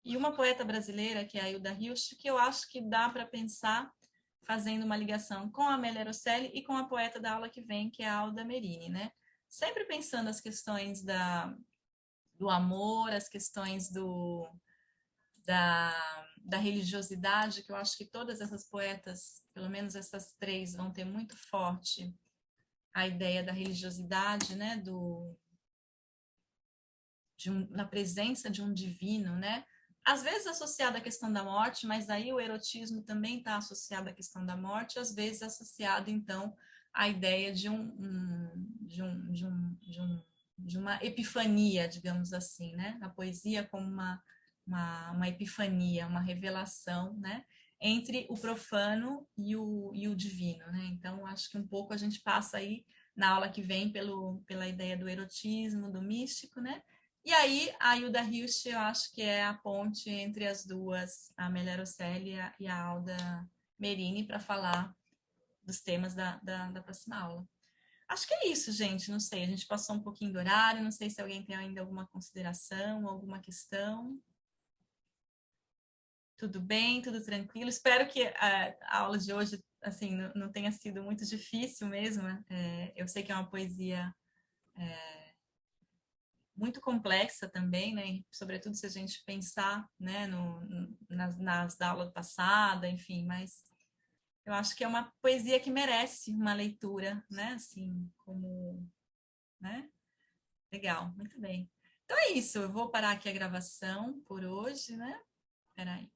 E uma poeta brasileira, que é a Hilda Hilst, que eu acho que dá para pensar fazendo uma ligação com a Amélia Rosselli e com a poeta da aula que vem, que é a Alda Merini, né? Sempre pensando as questões do amor, as questões da religiosidade, que eu acho que todas essas poetas, pelo menos essas três, vão ter muito forte a ideia da religiosidade, né? Na presença de um divino, né? Às vezes associado à questão da morte, mas aí o erotismo também está associado à questão da morte, às vezes associado, então, à ideia de uma epifania, digamos assim, né? A poesia como uma epifania, uma revelação, né? Entre o profano e o divino, né? Então, acho que um pouco a gente passa aí, na aula que vem, pela ideia do erotismo, do místico, né? E aí, a Hilda Hilst, eu acho que é a ponte entre as duas, a Amélia Rosselli e a Alda Merini, para falar dos temas da próxima aula. Acho que é isso, gente. Não sei, a gente passou um pouquinho do horário, não sei se alguém tem ainda alguma consideração, alguma questão. Tudo bem, tudo tranquilo. Espero que a aula de hoje, assim, não tenha sido muito difícil mesmo. Eu sei que é uma poesia muito complexa também, né? Sobretudo se a gente pensar, né, nas da aula passada, enfim, mas eu acho que é uma poesia que merece uma leitura, né? Assim, como, né? Legal, muito bem. Então é isso, eu vou parar aqui a gravação por hoje, né? Peraí.